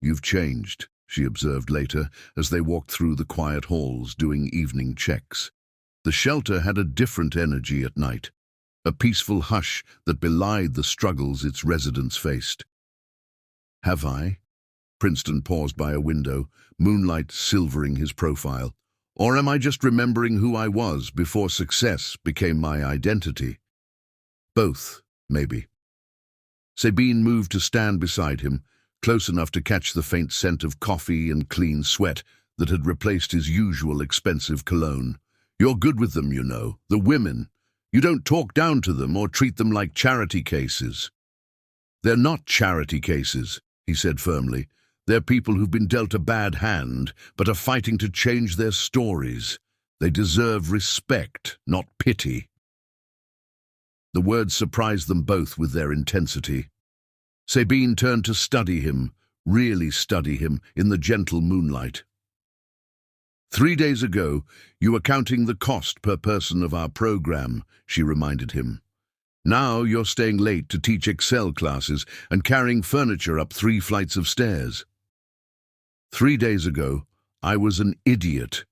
"You've changed," she observed later, as they walked through the quiet halls doing evening checks. The shelter had a different energy at night, a peaceful hush that belied the struggles its residents faced. "Have I?" Princeton paused by a window, moonlight silvering his profile. "Or am I just remembering who I was before success became my identity?" "Both, maybe." Sabine moved to stand beside him, close enough to catch the faint scent of coffee and clean sweat that had replaced his usual expensive cologne. "You're good with them, you know, the women. You don't talk down to them or treat them like charity cases." "They're not charity cases," he said firmly. "They're people who've been dealt a bad hand, but are fighting to change their stories. They deserve respect, not pity." The words surprised them both with their intensity. Sabine turned to study him, really study him, in the gentle moonlight. "3 days ago, you were counting the cost per person of our program," she reminded him. "Now you're staying late to teach Excel classes and carrying furniture up 3 flights of stairs." "3 days ago, I was an idiot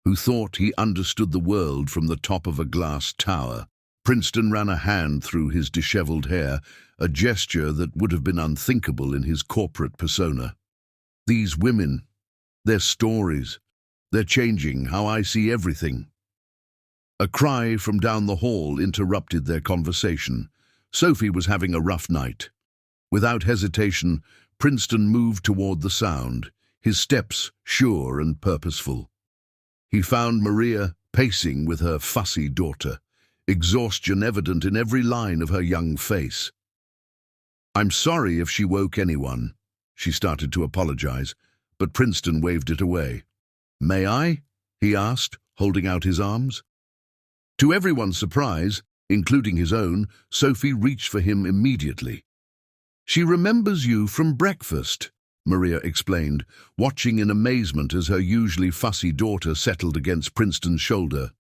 who thought he understood the world from the top of a glass tower. Princeton ran a hand through his disheveled hair, a gesture that would have been unthinkable in his corporate persona. These women, their stories, they're changing how I see everything. A cry from down the hall interrupted their conversation. Sophie was having a rough night. Without hesitation, Princeton moved toward the sound, his steps sure and purposeful. He found Maria pacing with her fussy daughter, exhaustion evident in every line of her young face. "I'm sorry if she woke anyone," she started to apologize, but Princeton waved it away. "May I?" he asked, holding out his arms. To everyone's surprise, including his own, Sophie reached for him immediately. "She remembers you from breakfast," Maria explained, watching in amazement as her usually fussy daughter settled against Princeton's shoulder.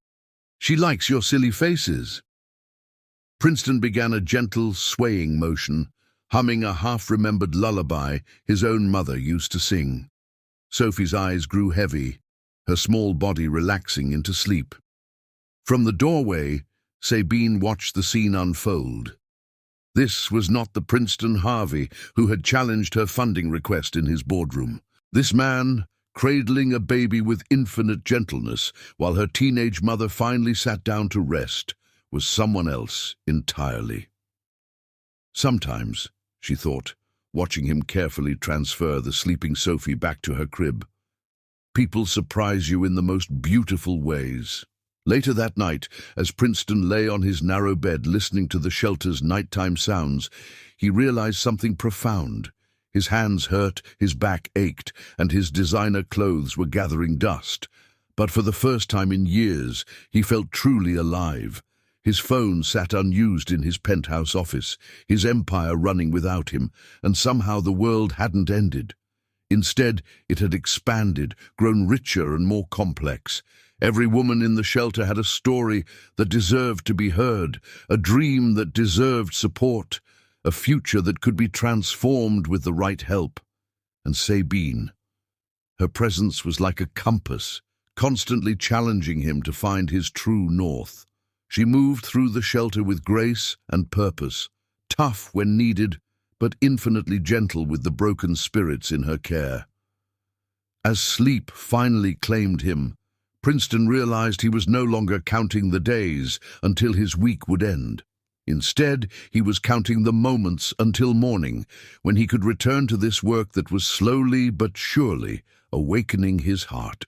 "She likes your silly faces." Princeton began a gentle, swaying motion, humming a half-remembered lullaby his own mother used to sing. Sophie's eyes grew heavy, her small body relaxing into sleep. From the doorway, Sabine watched the scene unfold. This was not the Princeton Harvey who had challenged her funding request in his boardroom. This man, cradling a baby with infinite gentleness while her teenage mother finally sat down to rest, was someone else entirely. Sometimes, she thought, watching him carefully transfer the sleeping Sophie back to her crib, people surprise you in the most beautiful ways. Later that night, as Princeton lay on his narrow bed listening to the shelter's nighttime sounds, he realized something profound. His hands hurt, his back ached, and his designer clothes were gathering dust. But for the first time in years, he felt truly alive. His phone sat unused in his penthouse office, his empire running without him, and somehow the world hadn't ended. Instead, it had expanded, grown richer and more complex. Every woman in the shelter had a story that deserved to be heard, a dream that deserved support, a future that could be transformed with the right help. And Sabine, her presence was like a compass, constantly challenging him to find his true north. She moved through the shelter with grace and purpose, tough when needed, but infinitely gentle with the broken spirits in her care. As sleep finally claimed him, Princeton realized he was no longer counting the days until his week would end. Instead, he was counting the moments until morning, when he could return to this work that was slowly but surely awakening his heart.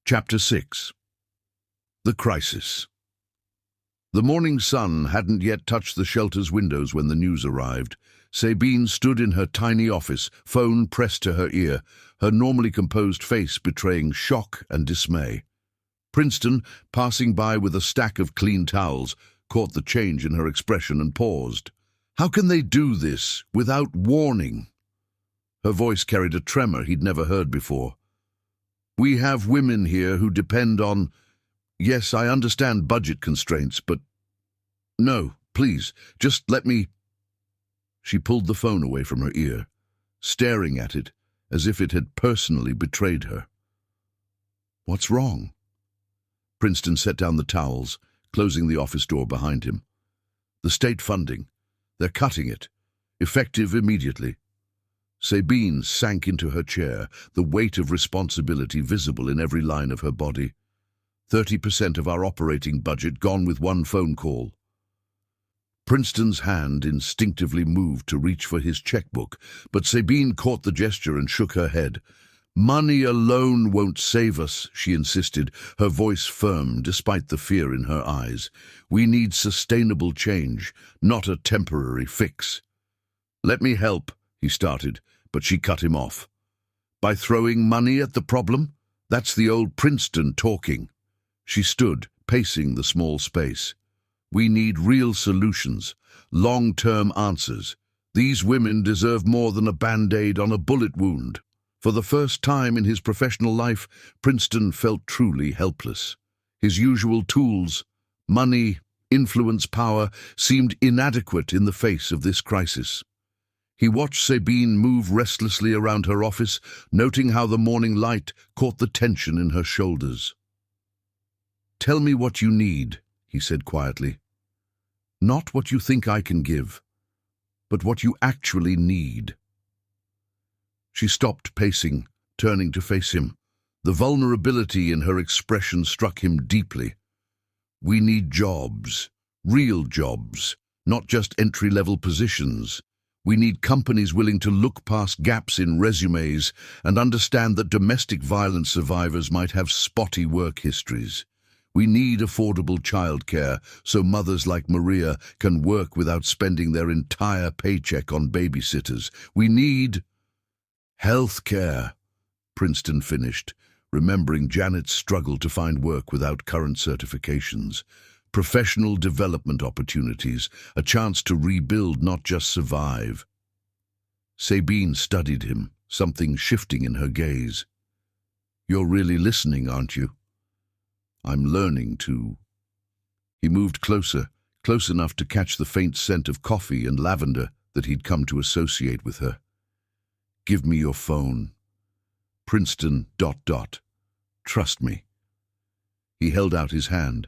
Chapter 6. The Crisis. The morning sun hadn't yet touched the shelter's windows when the news arrived. Sabine stood in her tiny office, phone pressed to her ear, her normally composed face betraying shock and dismay. Princeton, passing by with a stack of clean towels, caught the change in her expression and paused. "How can they do this without warning?" Her voice carried a tremor he'd never heard before. "We have women here who depend on... Yes, I understand budget constraints, but... No, please, just let me..." She pulled the phone away from her ear, staring at it as if it had personally betrayed her. "What's wrong?" Princeton set down the towels, closing the office door behind him. "The state funding. They're cutting it. Effective immediately." Sabine sank into her chair, the weight of responsibility visible in every line of her body. 30% of our operating budget gone with one phone call. Princeton's hand instinctively moved to reach for his checkbook, but Sabine caught the gesture and shook her head. "Money alone won't save us," she insisted, her voice firm despite the fear in her eyes. "We need sustainable change, not a temporary fix." "Let me help," he started, but she cut him off. "By throwing money at the problem? That's the old Princeton talking." She stood, pacing the small space. "We need real solutions, long-term answers. These women deserve more than a band-aid on a bullet wound." For the first time in his professional life, Princeton felt truly helpless. His usual tools, money, influence, power, seemed inadequate in the face of this crisis. He watched Sabine move restlessly around her office, noting how the morning light caught the tension in her shoulders. "Tell me what you need," he said quietly. "Not what you think I can give, but what you actually need." She stopped pacing, turning to face him. The vulnerability in her expression struck him deeply. "We need jobs, real jobs, not just entry-level positions. We need companies willing to look past gaps in resumes and understand that domestic violence survivors might have spotty work histories. We need affordable childcare so mothers like Maria can work without spending their entire paycheck on babysitters. We need healthcare," Princeton finished, remembering Janet's struggle to find work without current certifications. Professional development opportunities, a chance to rebuild, not just survive. Sabine studied him, something shifting in her gaze. "You're really listening, aren't you?" "I'm learning to." He moved closer, close enough to catch the faint scent of coffee and lavender that he'd come to associate with her. "Give me your phone." Princeton ... "Trust me." He held out his hand,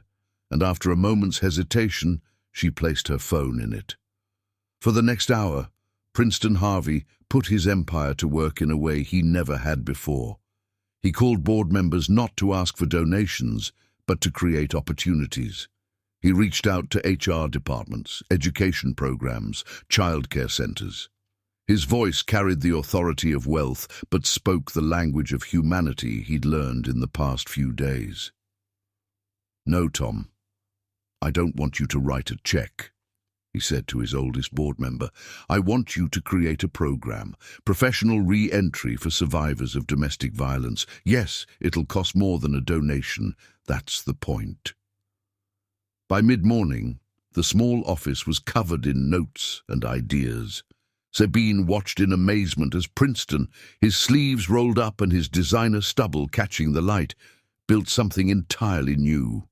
and after a moment's hesitation, she placed her phone in it. For the next hour, Princeton Harvey put his empire to work in a way he never had before. He called board members not to ask for donations, but to create opportunities. He reached out to HR departments, education programs, childcare centers. His voice carried the authority of wealth, but spoke the language of humanity he'd learned in the past few days. "No, Tom, I don't want you to write a check," he said to his oldest board member. "I want you to create a program, professional re-entry for survivors of domestic violence. Yes, it'll cost more than a donation. That's the point." By mid-morning, the small office was covered in notes and ideas. Sabine watched in amazement as Princeton, his sleeves rolled up and his designer stubble catching the light, built something entirely new.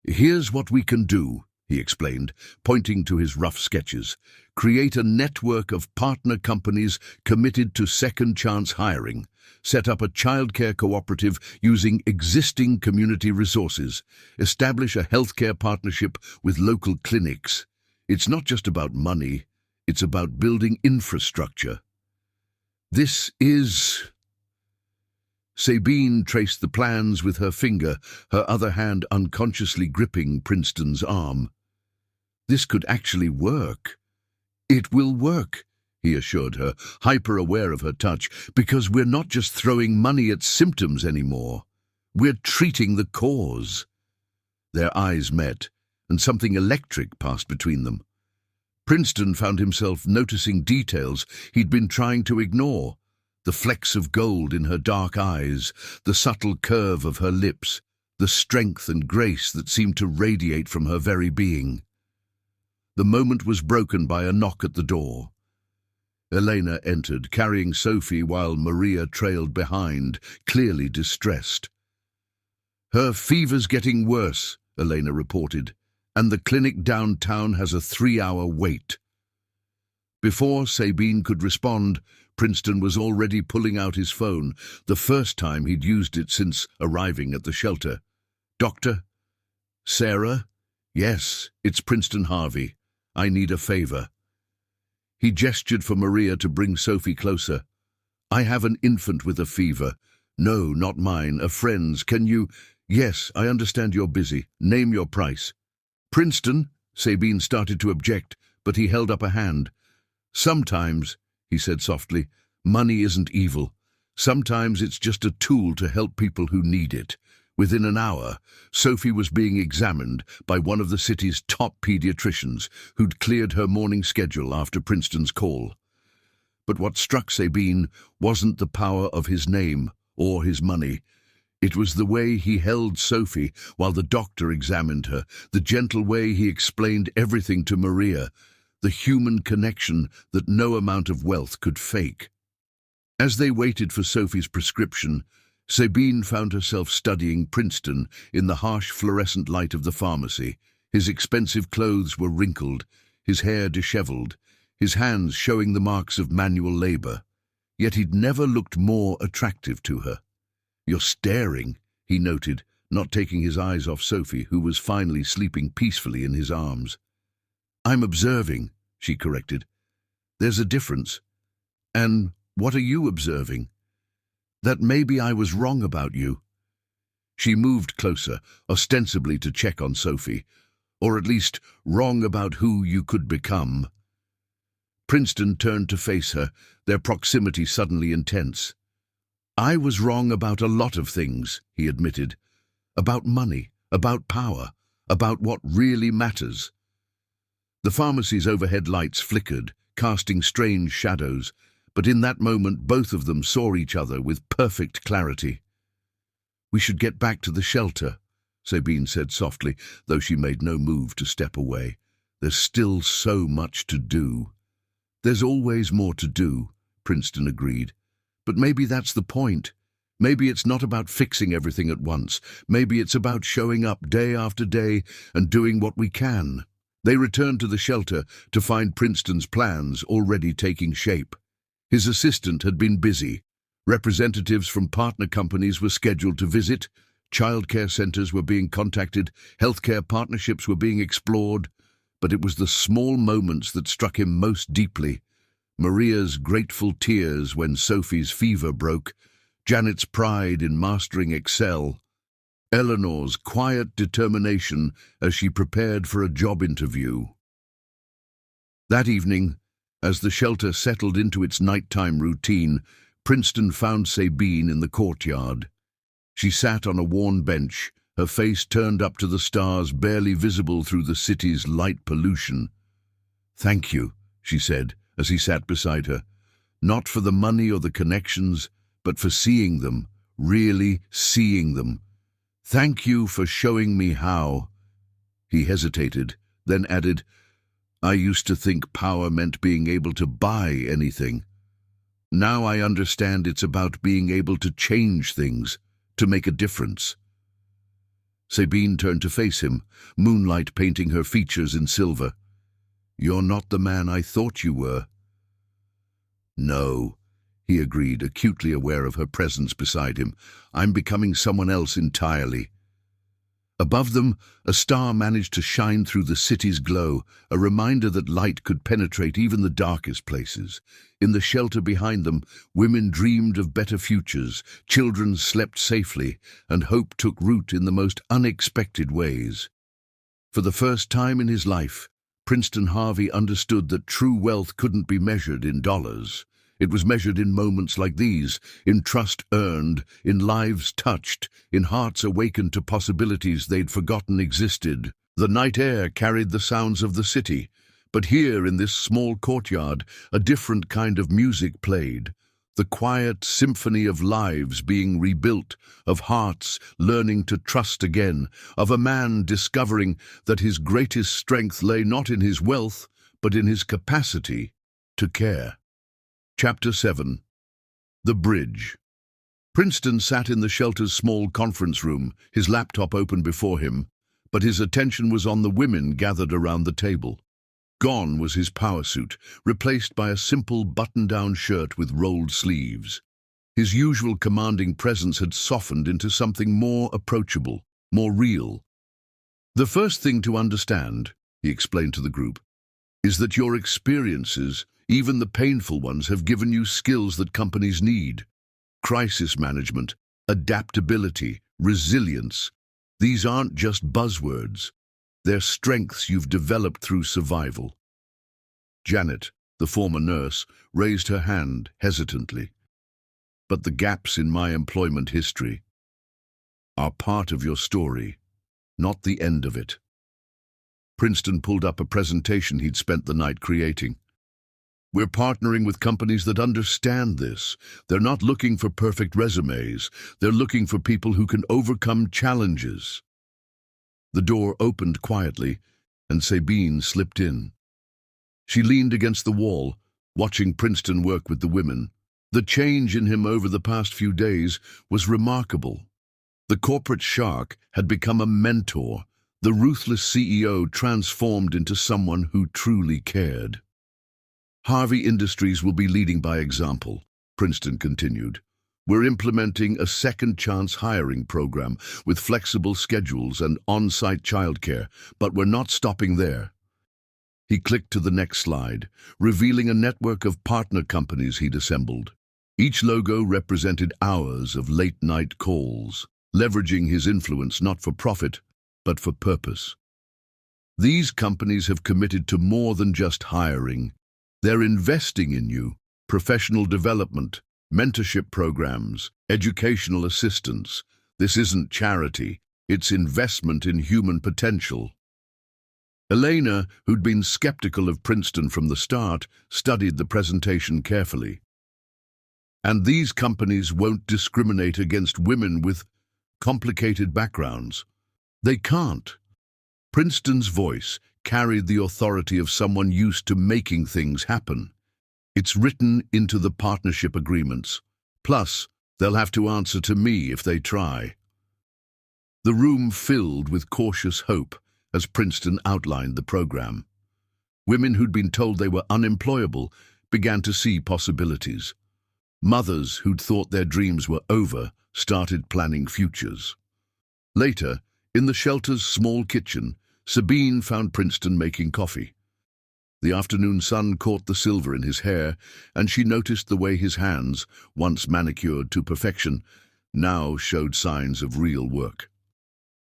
"Here's what we can do," he explained, pointing to his rough sketches. "Create a network of partner companies committed to second-chance hiring. Set up a childcare cooperative using existing community resources. Establish a healthcare partnership with local clinics. It's not just about money, it's about building infrastructure. This is..." Sabine traced the plans with her finger, her other hand unconsciously gripping Princeton's arm. "This could actually work." "It will work," he assured her, hyper-aware of her touch, "because we're not just throwing money at symptoms anymore. We're treating the cause." Their eyes met, and something electric passed between them. Princeton found himself noticing details he'd been trying to ignore. The flecks of gold in her dark eyes, the subtle curve of her lips, the strength and grace that seemed to radiate from her very being. The moment was broken by a knock at the door. Elena entered, carrying Sophie while Maria trailed behind, clearly distressed. "Her fever's getting worse," Elena reported, "and the clinic downtown has a 3-hour wait." Before Sabine could respond, Princeton was already pulling out his phone, the first time he'd used it since arriving at the shelter. "Doctor? Sarah? Yes, it's Princeton Harvey. I need a favor." He gestured for Maria to bring Sophie closer. "I have an infant with a fever. No, not mine, a friend's. Can you..." "Yes, I understand you're busy. Name your price." "Princeton," Sabine started to object, but he held up a hand. "Sometimes," he said softly, "money isn't evil. Sometimes it's just a tool to help people who need it." Within an hour, Sophie was being examined by one of the city's top pediatricians who'd cleared her morning schedule after Princeton's call. But what struck Sabine wasn't the power of his name or his money. It was the way he held Sophie while the doctor examined her, the gentle way he explained everything to Maria, the human connection that no amount of wealth could fake. As they waited for Sophie's prescription, Sabine found herself studying Princeton in the harsh fluorescent light of the pharmacy. His expensive clothes were wrinkled, his hair disheveled, his hands showing the marks of manual labor. Yet he'd never looked more attractive to her. "You're staring," he noted, not taking his eyes off Sophie, who was finally sleeping peacefully in his arms. "I'm observing," she corrected. "There's a difference. And what are you observing?" "That maybe I was wrong about you." She moved closer, ostensibly to check on Sophie, or at least wrong about who you could become. Princeton turned to face her, their proximity suddenly intense. "I was wrong about a lot of things," he admitted. "About money, about power, about what really matters." The pharmacy's overhead lights flickered, casting strange shadows, but in that moment both of them saw each other with perfect clarity. "We should get back to the shelter," Sabine said softly, though she made no move to step away. "There's still so much to do." "There's always more to do," Princeton agreed. "But maybe that's the point. Maybe it's not about fixing everything at once. Maybe it's about showing up day after day and doing what we can." They returned to the shelter to find Princeton's plans already taking shape. His assistant had been busy. Representatives from partner companies were scheduled to visit, childcare centers were being contacted, healthcare partnerships were being explored, but it was the small moments that struck him most deeply. Maria's grateful tears when Sophie's fever broke, Janet's pride in mastering Excel, Eleanor's quiet determination as she prepared for a job interview. That evening, as the shelter settled into its nighttime routine, Princeton found Sabine in the courtyard. She sat on a worn bench, her face turned up to the stars barely visible through the city's light pollution. "Thank you," she said, as he sat beside her. "Not for the money or the connections, but for seeing them, really seeing them. Thank you for showing me how." He hesitated, then added, "I used to think power meant being able to buy anything. Now I understand it's about being able to change things, to make a difference." Sabine turned to face him, moonlight painting her features in silver. "You're not the man I thought you were." "No," he agreed, acutely aware of her presence beside him. "I'm becoming someone else entirely." Above them, a star managed to shine through the city's glow, a reminder that light could penetrate even the darkest places. In the shelter behind them, women dreamed of better futures, children slept safely, and hope took root in the most unexpected ways. For the first time in his life, Princeton Harvey understood that true wealth couldn't be measured in dollars. It was measured in moments like these, in trust earned, in lives touched, in hearts awakened to possibilities they'd forgotten existed. The night air carried the sounds of the city, but here in this small courtyard, a different kind of music played. The quiet symphony of lives being rebuilt, of hearts learning to trust again, of a man discovering that his greatest strength lay not in his wealth, but in his capacity to care. Chapter 7. The Bridge. Princeton sat in the shelter's small conference room, his laptop open before him, but his attention was on the women gathered around the table. Gone was his power suit, replaced by a simple button-down shirt with rolled sleeves. His usual commanding presence had softened into something more approachable, more real. "The first thing to understand," he explained to the group, "is that your experiences, even the painful ones, have given you skills that companies need. Crisis management, adaptability, resilience. These aren't just buzzwords. They're strengths you've developed through survival." Janet, the former nurse, raised her hand hesitantly. "But the gaps in my employment history are part of your story, not the end of it." Princeton pulled up a presentation he'd spent the night creating. "We're partnering with companies that understand this. They're not looking for perfect resumes. They're looking for people who can overcome challenges." The door opened quietly, and Sabine slipped in. She leaned against the wall, watching Princeton work with the women. The change in him over the past few days was remarkable. The corporate shark had become a mentor, the ruthless CEO transformed into someone who truly cared. Harvey Industries will be leading by example, Princeton continued. We're implementing a second chance hiring program with flexible schedules and on-site childcare, but we're not stopping there. He clicked to the next slide, revealing a network of partner companies he'd assembled. Each logo represented hours of late-night calls, leveraging his influence not for profit, but for purpose. These companies have committed to more than just hiring. They're investing in you, professional development, mentorship programs, educational assistance. This isn't charity, it's investment in human potential. Elena, who'd been skeptical of Princeton from the start, studied the presentation carefully. And these companies won't discriminate against women with complicated backgrounds. They can't. Princeton's voice carried the authority of someone used to making things happen. It's written into the partnership agreements. Plus, they'll have to answer to me if they try. The room filled with cautious hope as Princeton outlined the program. Women who'd been told they were unemployable began to see possibilities. Mothers who'd thought their dreams were over started planning futures. Later, in the shelter's small kitchen, Sabine found Princeton making coffee. The afternoon sun caught the silver in his hair, and she noticed the way his hands, once manicured to perfection, now showed signs of real work.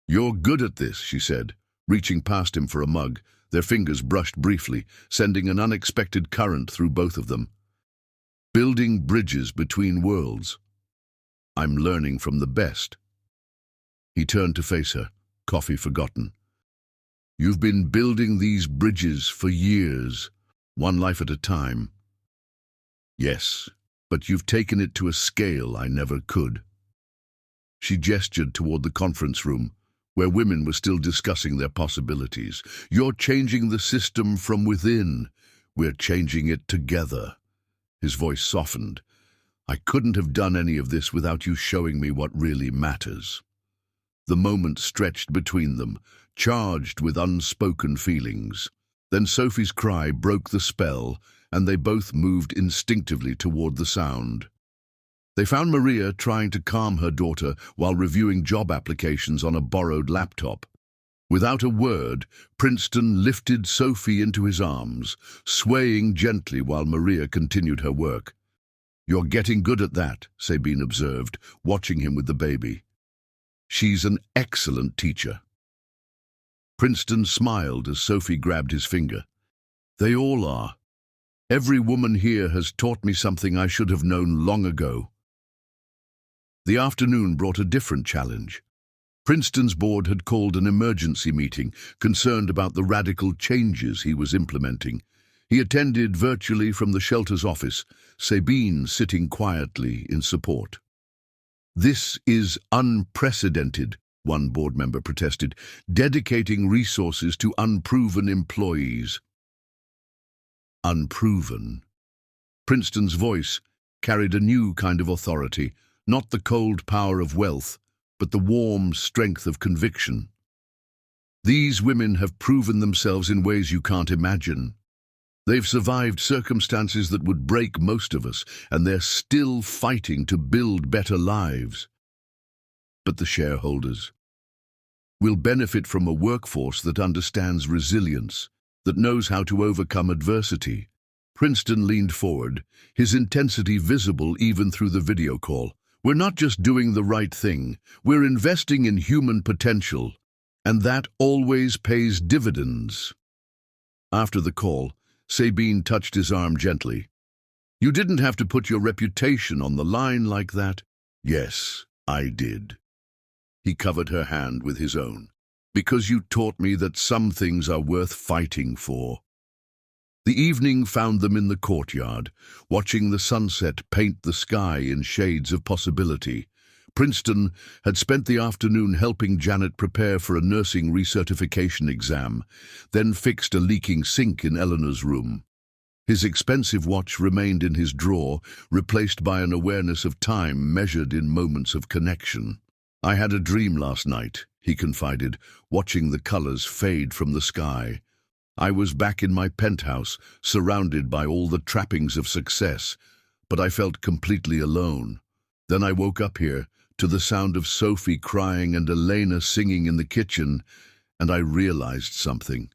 "You're good at this," she said, reaching past him for a mug. Their fingers brushed briefly, sending an unexpected current through both of them. "Building bridges between worlds. I'm learning from the best." He turned to face her, coffee forgotten. "You've been building these bridges for years, one life at a time." "Yes, but you've taken it to a scale I never could." She gestured toward the conference room, where women were still discussing their possibilities. "You're changing the system from within. We're changing it together." His voice softened. "I couldn't have done any of this without you showing me what really matters." The moment stretched between them, charged with unspoken feelings. Then Sophie's cry broke the spell, and they both moved instinctively toward the sound. They found Maria trying to calm her daughter while reviewing job applications on a borrowed laptop. Without a word, Princeton lifted Sophie into his arms, swaying gently while Maria continued her work. "You're getting good at that," Sabine observed, watching him with the baby. "She's an excellent teacher." Princeton smiled as Sophie grabbed his finger. "They all are. Every woman here has taught me something I should have known long ago." The afternoon brought a different challenge. Princeton's board had called an emergency meeting, concerned about the radical changes he was implementing. He attended virtually from the shelter's office, Sabine sitting quietly in support. "This is unprecedented," one board member protested, "dedicating resources to unproven employees." Unproven. Princeton's voice carried a new kind of authority, not the cold power of wealth, but the warm strength of conviction. "These women have proven themselves in ways you can't imagine. They've survived circumstances that would break most of us, and they're still fighting to build better lives." But the shareholders will benefit from a workforce that understands resilience, that knows how to overcome adversity. Princeton leaned forward, his intensity visible even through the video call. "We're not just doing the right thing, we're investing in human potential, and that always pays dividends." After the call, Sabine touched his arm gently. "You didn't have to put your reputation on the line like that." "Yes, I did." He covered her hand with his own. "Because you taught me that some things are worth fighting for." The evening found them in the courtyard, watching the sunset paint the sky in shades of possibility. Princeton had spent the afternoon helping Janet prepare for a nursing recertification exam, then fixed a leaking sink in Eleanor's room. His expensive watch remained in his drawer, replaced by an awareness of time measured in moments of connection. "I had a dream last night," he confided, watching the colors fade from the sky. I was back in my penthouse, surrounded by all the trappings of success, but I felt completely alone. Then I woke up here, to the sound of Sophie crying and Elena singing in the kitchen, and I realized something.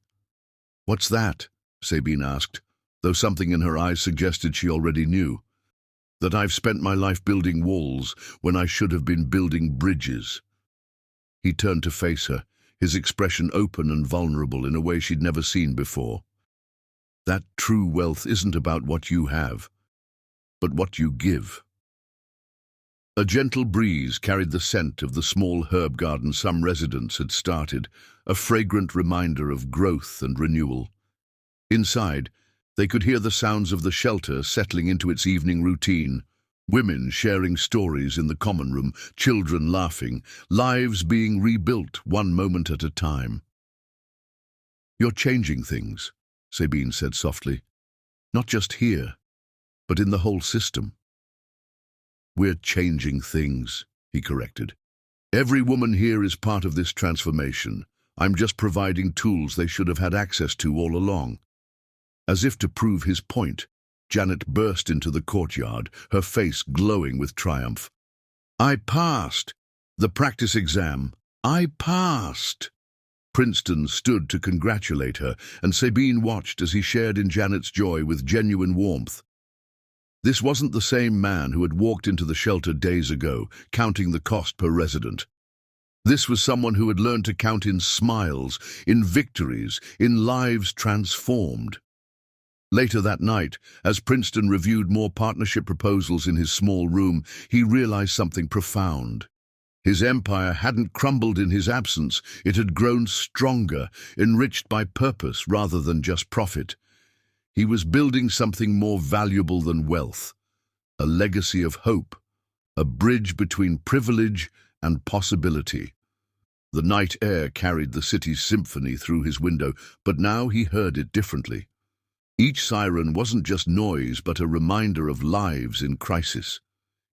"What's that?" Sabine asked, though something in her eyes suggested she already knew. "That I've spent my life building walls when I should have been building bridges." He turned to face her, his expression open and vulnerable in a way she'd never seen before. "That true wealth isn't about what you have, but what you give." A gentle breeze carried the scent of the small herb garden some residents had started, a fragrant reminder of growth and renewal. Inside, they could hear the sounds of the shelter settling into its evening routine. Women sharing stories in the common room, children laughing, lives being rebuilt one moment at a time. "You're changing things," Sabine said softly. "Not just here, but in the whole system." "We're changing things," he corrected. "Every woman here is part of this transformation. I'm just providing tools they should have had access to all along." As if to prove his point, Janet burst into the courtyard, her face glowing with triumph. "I passed! The practice exam. I passed!" Princeton stood to congratulate her, and Sabine watched as he shared in Janet's joy with genuine warmth. This wasn't the same man who had walked into the shelter days ago, counting the cost per resident. This was someone who had learned to count in smiles, in victories, in lives transformed. Later that night, as Princeton reviewed more partnership proposals in his small room, he realized something profound. His empire hadn't crumbled in his absence, it had grown stronger, enriched by purpose rather than just profit. He was building something more valuable than wealth, a legacy of hope, a bridge between privilege and possibility. The night air carried the city's symphony through his window, but now he heard it differently. Each siren wasn't just noise, but a reminder of lives in crisis.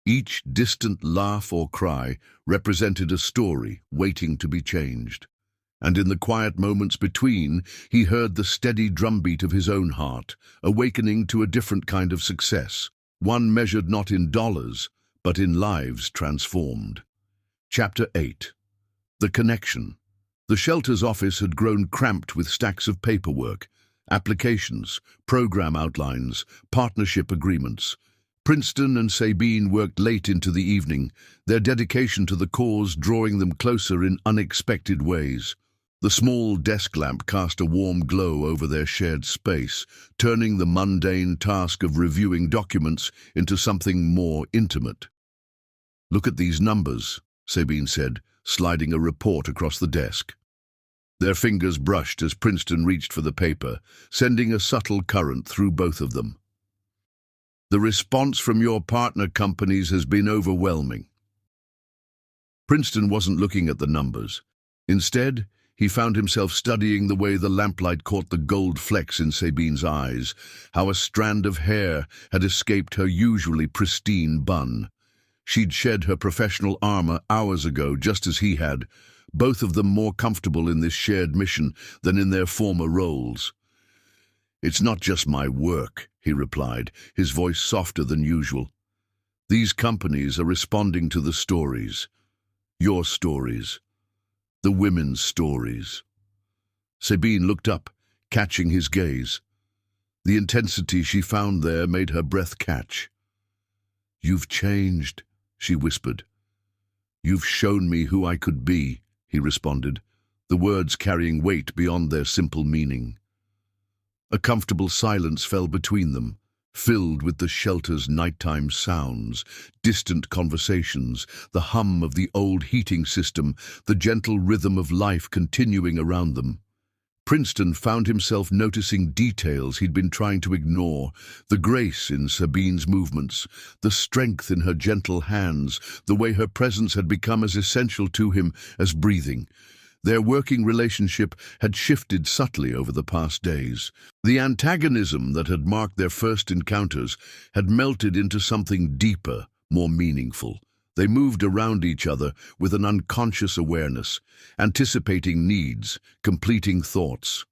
Each distant laugh or cry represented a story waiting to be changed. And in the quiet moments between, he heard the steady drumbeat of his own heart, awakening to a different kind of success, one measured not in dollars, but in lives transformed. Chapter 8. The Connection. The shelter's office had grown cramped with stacks of paperwork, applications, program outlines, partnership agreements. Princeton and Sabine worked late into the evening, their dedication to the cause drawing them closer in unexpected ways. The small desk lamp cast a warm glow over their shared space, turning the mundane task of reviewing documents into something more intimate. "Look at these numbers," Sabine said, sliding a report across the desk. Their fingers brushed as Princeton reached for the paper, sending a subtle current through both of them. "The response from your partner companies has been overwhelming." Princeton wasn't looking at the numbers. Instead, he found himself studying the way the lamplight caught the gold flecks in Sabine's eyes, how a strand of hair had escaped her usually pristine bun. She'd shed her professional armor hours ago, just as he had, both of them more comfortable in this shared mission than in their former roles. "It's not just my work," he replied, his voice softer than usual. "These companies are responding to the stories. Your stories. The women's stories." Sabine looked up, catching his gaze. The intensity she found there made her breath catch. "You've changed," she whispered. "You've shown me who I could be," he responded, the words carrying weight beyond their simple meaning. A comfortable silence fell between them, filled with the shelter's nighttime sounds, distant conversations, the hum of the old heating system, the gentle rhythm of life continuing around them. Princeton found himself noticing details he'd been trying to ignore, the grace in Sabine's movements, the strength in her gentle hands, the way her presence had become as essential to him as breathing. Their working relationship had shifted subtly over the past days. The antagonism that had marked their first encounters had melted into something deeper, more meaningful. They moved around each other with an unconscious awareness, anticipating needs, completing thoughts.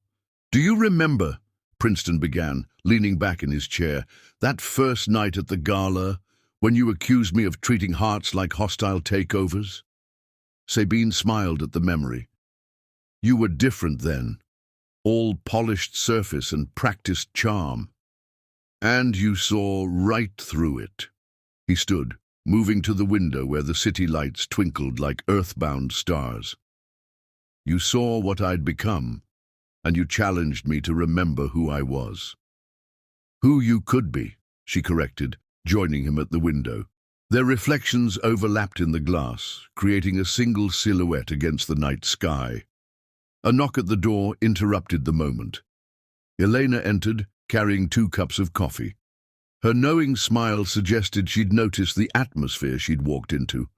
Do you remember, Princeton began, leaning back in his chair, that first night at the gala, when you accused me of treating hearts like hostile takeovers? Sabine smiled at the memory. You were different then, all polished surface and practiced charm. And you saw right through it. He stood, moving to the window where the city lights twinkled like earthbound stars. You saw what I'd become, and you challenged me to remember who I was. Who you could be, she corrected, joining him at the window. Their reflections overlapped in the glass, creating a single silhouette against the night sky. A knock at the door interrupted the moment. Elena entered, carrying 2 cups of coffee. Her knowing smile suggested she'd noticed the atmosphere she'd walked into.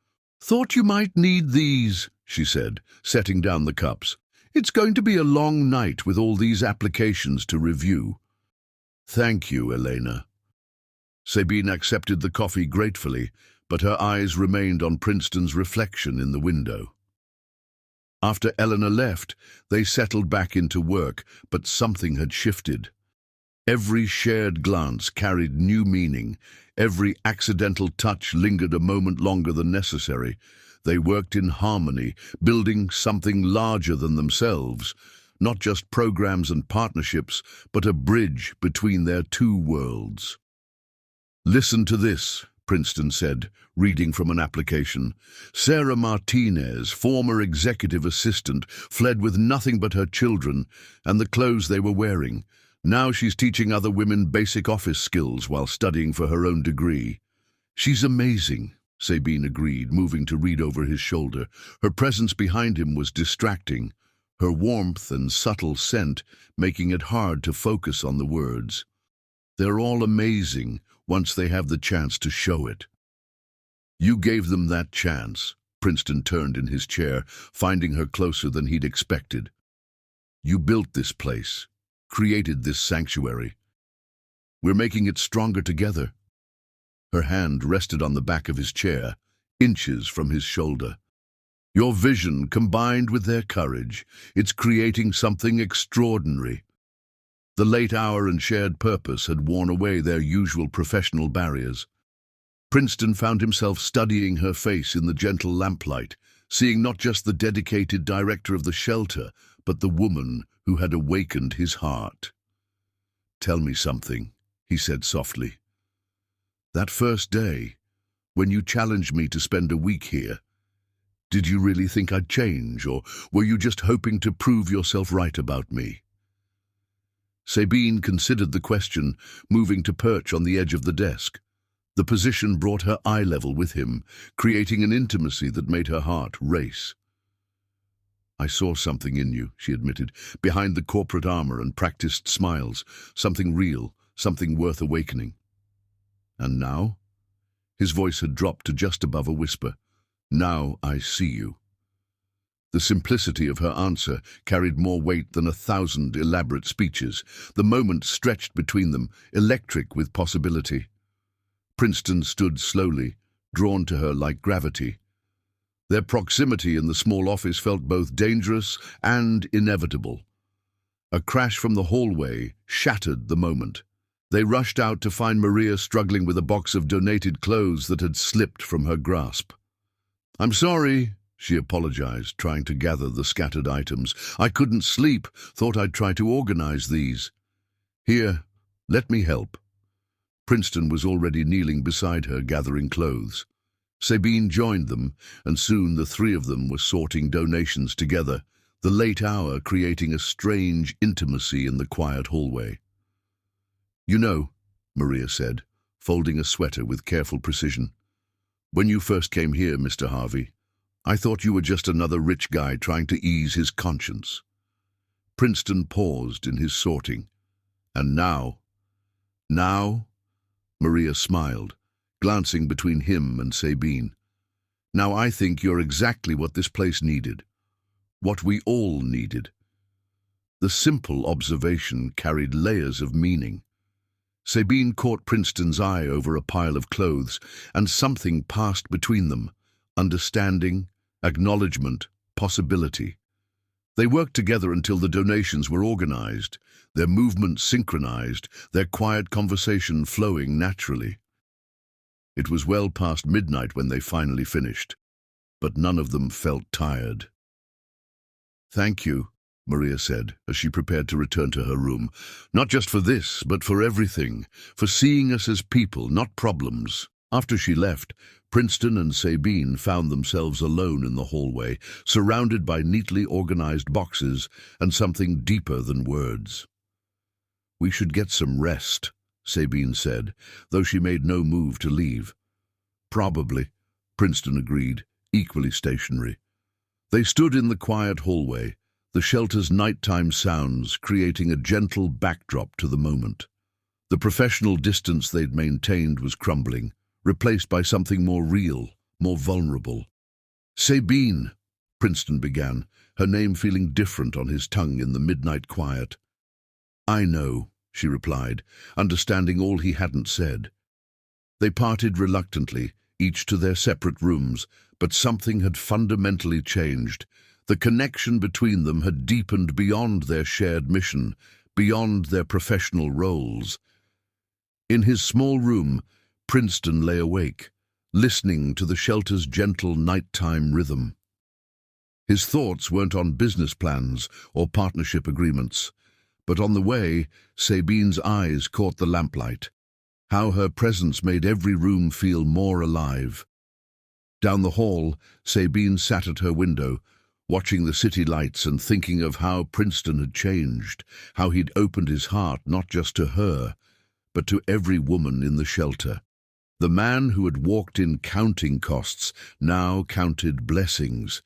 "Thought you might need these," she said, setting down the cups. "It's going to be a long night with all these applications to review." "Thank you, Elena." Sabine accepted the coffee gratefully, but her eyes remained on Princeton's reflection in the window. After Eleanor left, they settled back into work, but something had shifted. Every shared glance carried new meaning. Every accidental touch lingered a moment longer than necessary. They worked in harmony, building something larger than themselves, not just programs and partnerships, but a bridge between their 2 worlds. "Listen to this," Princeton said, reading from an application. "Sarah Martinez, former executive assistant, fled with nothing but her children and the clothes they were wearing. Now she's teaching other women basic office skills while studying for her own degree." "She's amazing," Sabine agreed, moving to read over his shoulder. Her presence behind him was distracting, her warmth and subtle scent making it hard to focus on the words. "They're all amazing once they have the chance to show it." "You gave them that chance." Princeton turned in his chair, finding her closer than he'd expected. "You built this place, created this sanctuary. We're making it stronger together." Her hand rested on the back of his chair, inches from his shoulder. "Your vision combined with their courage, it's creating something extraordinary." The late hour and shared purpose had worn away their usual professional barriers. Princeton found himself studying her face in the gentle lamplight, seeing not just the dedicated director of the shelter, but the woman who had awakened his heart. "Tell me something," he said softly. "That first day, when you challenged me to spend a week here, did you really think I'd change, or were you just hoping to prove yourself right about me?" Sabine considered the question, moving to perch on the edge of the desk. The position brought her eye level with him, creating an intimacy that made her heart race. "I saw something in you," she admitted, behind the corporate armor and practiced smiles, something real, something worth awakening. "And now?" His voice had dropped to just above a whisper. "Now I see you." The simplicity of her answer carried more weight than 1,000 elaborate speeches. The moment stretched between them, electric with possibility. Princeton stood slowly, drawn to her like gravity. Their proximity in the small office felt both dangerous and inevitable. A crash from the hallway shattered the moment. They rushed out to find Maria struggling with a box of donated clothes that had slipped from her grasp. "I'm sorry," she apologized, trying to gather the scattered items. "I couldn't sleep, thought I'd try to organize these." "Here, let me help." Princeton was already kneeling beside her, gathering clothes. Sabine joined them, and soon the 3 of them were sorting donations together, the late hour creating a strange intimacy in the quiet hallway. "You know," Maria said, folding a sweater with careful precision, "when you first came here, Mr. Harvey, I thought you were just another rich guy trying to ease his conscience." Princeton paused in his sorting. "And now?" "Now?" Maria smiled, glancing between him and Sabine. "Now I think you're exactly what this place needed. What we all needed." The simple observation carried layers of meaning. Sabine caught Princeton's eye over a pile of clothes, and something passed between them, understanding, acknowledgement, possibility. They worked together until the donations were organized, their movements synchronized, their quiet conversation flowing naturally. It was well past midnight when they finally finished, but none of them felt tired. "Thank you," Maria said, as she prepared to return to her room. "Not just for this, but for everything, for seeing us as people, not problems." After she left, Princeton and Sabine found themselves alone in the hallway, surrounded by neatly organized boxes and something deeper than words. "We should get some rest," Sabine said, though she made no move to leave. "Probably," Princeton agreed, equally stationary. They stood in the quiet hallway, the shelter's nighttime sounds creating a gentle backdrop to the moment. The professional distance they'd maintained was crumbling, replaced by something more real, more vulnerable. "Sabine," Princeton began, her name feeling different on his tongue in the midnight quiet. "I know," she replied, understanding all he hadn't said. They parted reluctantly, each to their separate rooms, but something had fundamentally changed. The connection between them had deepened beyond their shared mission, beyond their professional roles. In his small room, Princeton lay awake, listening to the shelter's gentle nighttime rhythm. His thoughts weren't on business plans or partnership agreements, but on the way, Sabine's eyes caught the lamplight, how her presence made every room feel more alive. Down the hall, Sabine sat at her window, watching the city lights and thinking of how Princeton had changed, how he'd opened his heart not just to her, but to every woman in the shelter. The man who had walked in counting costs now counted blessings,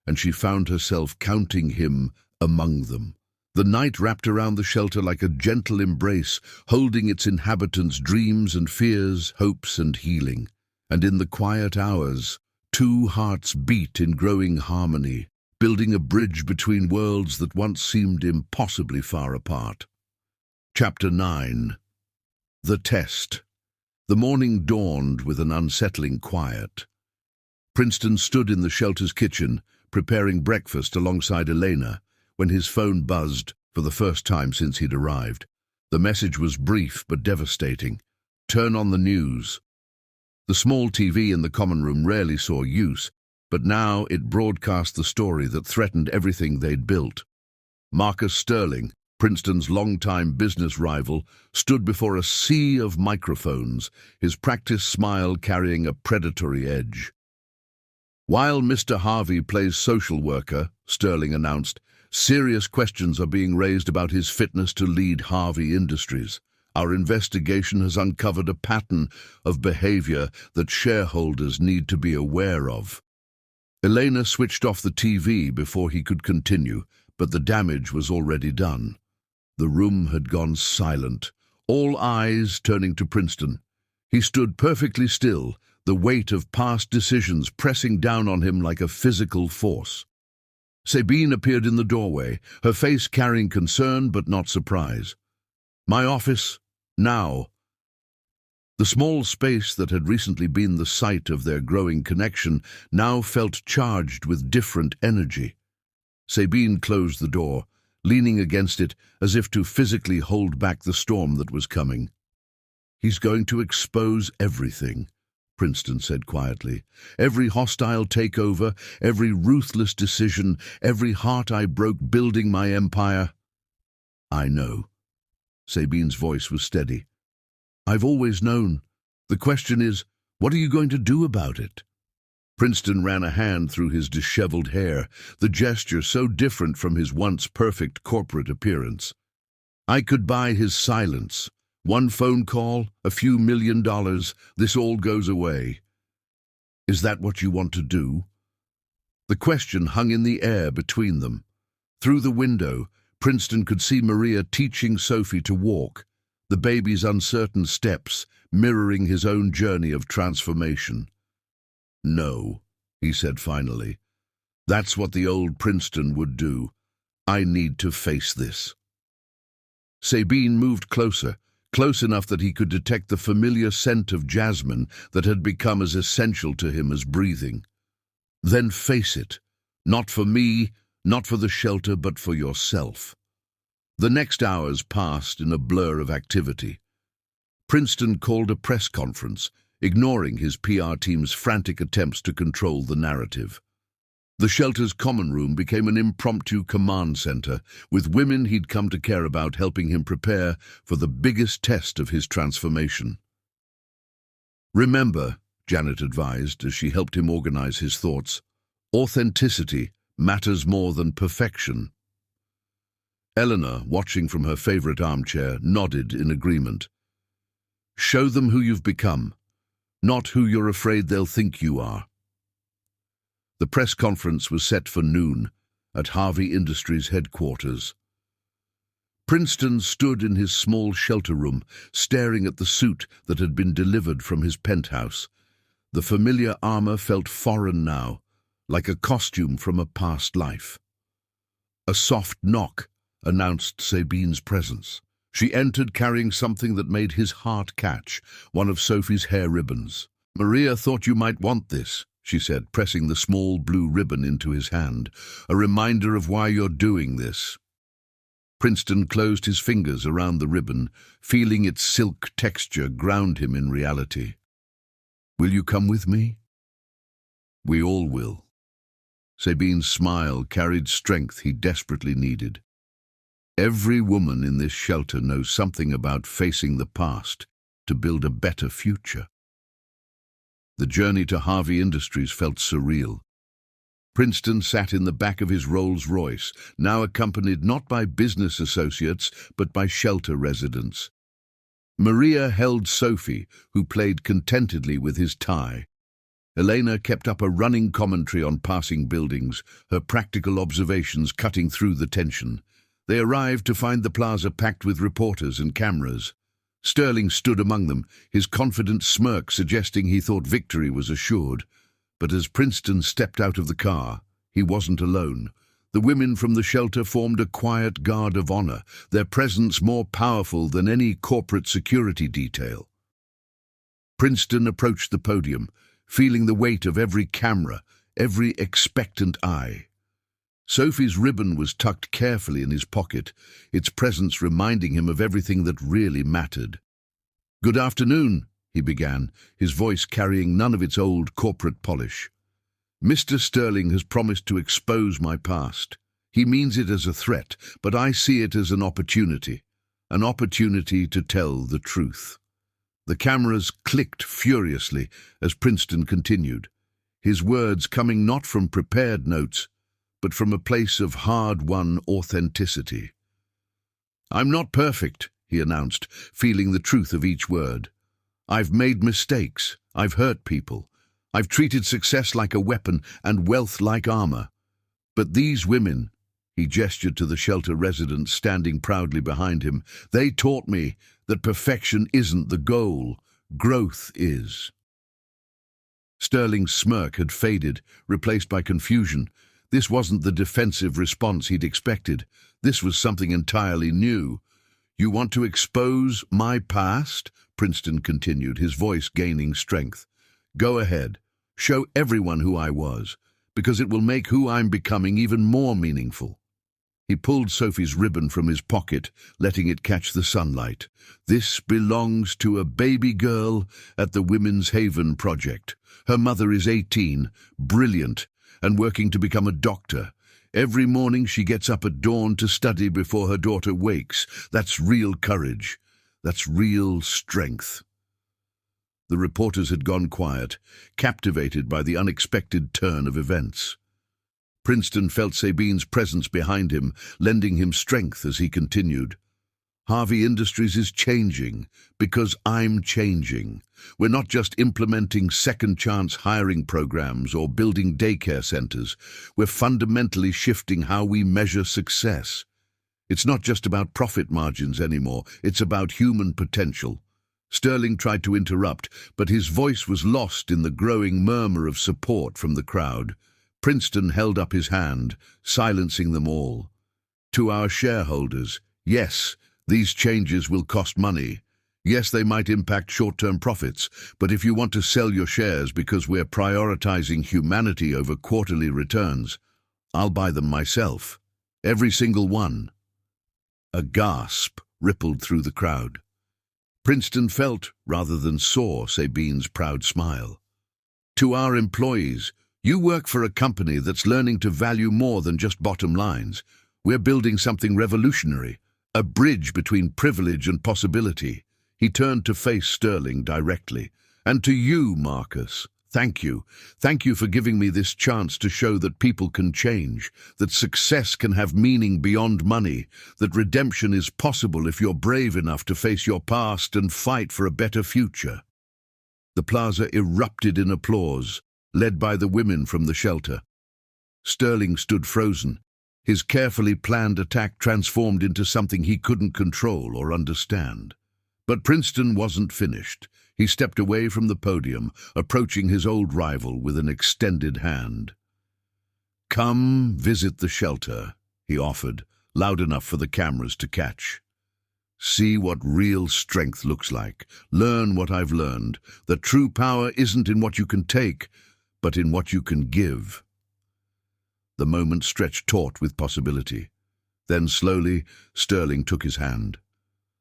and she found herself counting him among them. The night wrapped around the shelter like a gentle embrace, holding its inhabitants' dreams and fears, hopes and healing. And in the quiet hours, two hearts beat in growing harmony, building a bridge between worlds that once seemed impossibly far apart. Chapter 9. The Test. The morning dawned with an unsettling quiet. Princeton stood in the shelter's kitchen, preparing breakfast alongside Elena, when his phone buzzed for the first time since he'd arrived. The message was brief but devastating. "Turn on the news." The small TV in the common room rarely saw use, but now it broadcast the story that threatened everything they'd built. Marcus Sterling, Princeton's longtime business rival, stood before a sea of microphones, his practiced smile carrying a predatory edge. "While Mr. Harvey plays social worker," Sterling announced, "serious questions are being raised about his fitness to lead Harvey Industries. Our investigation has uncovered a pattern of behavior that shareholders need to be aware of." Elena switched off the TV before he could continue, but the damage was already done. The room had gone silent, all eyes turning to Princeton. He stood perfectly still, the weight of past decisions pressing down on him like a physical force. Sabine appeared in the doorway, her face carrying concern but not surprise. "My office, now." The small space that had recently been the site of their growing connection now felt charged with different energy. Sabine closed the door, leaning against it as if to physically hold back the storm that was coming. "He's going to expose everything," Princeton said quietly. "Every hostile takeover, every ruthless decision, every heart I broke building my empire." "I know." Sabine's voice was steady. "I've always known. The question is, what are you going to do about it?" Princeton ran a hand through his disheveled hair, the gesture so different from his once perfect corporate appearance. "I could buy his silence. One phone call, a few $1 million, this all goes away." "Is that what you want to do?" The question hung in the air between them. Through the window, Princeton could see Maria teaching Sophie to walk, the baby's uncertain steps mirroring his own journey of transformation. "No," he said finally. "That's what the old Princeton would do. I need to face this." Sabine moved closer, close enough that he could detect the familiar scent of jasmine that had become as essential to him as breathing. "Then face it. Not for me, Not for the shelter, but for yourself. The next hours passed in a blur of activity. Princeton called a press conference, ignoring his PR team's frantic attempts to control the narrative. The shelter's common room became an impromptu command center, with women he'd come to care about helping him prepare for the biggest test of his transformation. "Remember," Janet advised as she helped him organize his thoughts, "authenticity matters more than perfection." Eleanor, watching from her favorite armchair, nodded in agreement. "Show them who you've become, not who you're afraid they'll think you are." The press conference was set for noon at Harvey Industries headquarters. Princeton stood in his small shelter room, staring at the suit that had been delivered from his penthouse. The familiar armor felt foreign now, like a costume from a past life. A soft knock announced Sabine's presence. She entered carrying something that made his heart catch, one of Sophie's hair ribbons. "Maria thought you might want this," she said, pressing the small blue ribbon into his hand. "A reminder of why you're doing this." Princeton closed his fingers around the ribbon, feeling its silk texture ground him in reality. "Will you come with me?" "We all will." Sabine's smile carried strength he desperately needed. Every woman in this shelter knows something about facing the past to build a better future. The journey to Harvey Industries felt surreal. Princeton sat in the back of his Rolls-Royce, now accompanied not by business associates, but by shelter residents. Maria held Sophie, who played contentedly with his tie. Elena kept up a running commentary on passing buildings, her practical observations cutting through the tension. They arrived to find the plaza packed with reporters and cameras. Sterling stood among them, his confident smirk suggesting he thought victory was assured. But as Princeton stepped out of the car, he wasn't alone. The women from the shelter formed a quiet guard of honor, their presence more powerful than any corporate security detail. Princeton approached the podium, feeling the weight of every camera, every expectant eye. Sophie's ribbon was tucked carefully in his pocket, its presence reminding him of everything that really mattered. "Good afternoon," he began, his voice carrying none of its old corporate polish. "Mr. Sterling has promised to expose my past. He means it as a threat, but I see it as an opportunity to tell the truth." The cameras clicked furiously as Princeton continued, his words coming not from prepared notes, but from a place of hard-won authenticity. "I'm not perfect," he announced, feeling the truth of each word. "I've made mistakes, I've hurt people, I've treated success like a weapon and wealth like armor. But these women," he gestured to the shelter residents standing proudly behind him, "they taught me that perfection isn't the goal, growth is." Sterling's smirk had faded, replaced by confusion. This wasn't the defensive response he'd expected. This was something entirely new. "You want to expose my past?" Princeton continued, his voice gaining strength. "Go ahead. Show everyone who I was, because it will make who I'm becoming even more meaningful." He pulled Sophie's ribbon from his pocket, letting it catch the sunlight. "This belongs to a baby girl at the Women's Haven Project. Her mother is 18, brilliant, and working to become a doctor. Every morning she gets up at dawn to study before her daughter wakes. That's real courage. That's real strength." The reporters had gone quiet, captivated by the unexpected turn of events. Princeton felt Sabine's presence behind him, lending him strength as he continued. "Harvey Industries is changing because I'm changing. We're not just implementing second-chance hiring programs or building daycare centers. We're fundamentally shifting how we measure success. It's not just about profit margins anymore, it's about human potential." Sterling tried to interrupt, but his voice was lost in the growing murmur of support from the crowd. Princeton held up his hand, silencing them all. "To our shareholders, yes, these changes will cost money. Yes, they might impact short-term profits, but if you want to sell your shares because we're prioritizing humanity over quarterly returns, I'll buy them myself. Every single one." A gasp rippled through the crowd. Princeton felt, rather than saw, Sabine's proud smile. "To our employees, you work for a company that's learning to value more than just bottom lines. We're building something revolutionary, a bridge between privilege and possibility." He turned to face Sterling directly. "And to you, Marcus, thank you. Thank you for giving me this chance to show that people can change, that success can have meaning beyond money, that redemption is possible if you're brave enough to face your past and fight for a better future." The plaza erupted in applause, led by the women from the shelter. Sterling stood frozen. His carefully planned attack transformed into something he couldn't control or understand. But Princeton wasn't finished. He stepped away from the podium, approaching his old rival with an extended hand. "Come visit the shelter," he offered, loud enough for the cameras to catch. "See what real strength looks like. Learn what I've learned. That true power isn't in what you can take, but in what you can give." The moment stretched taut with possibility. Then slowly, Sterling took his hand.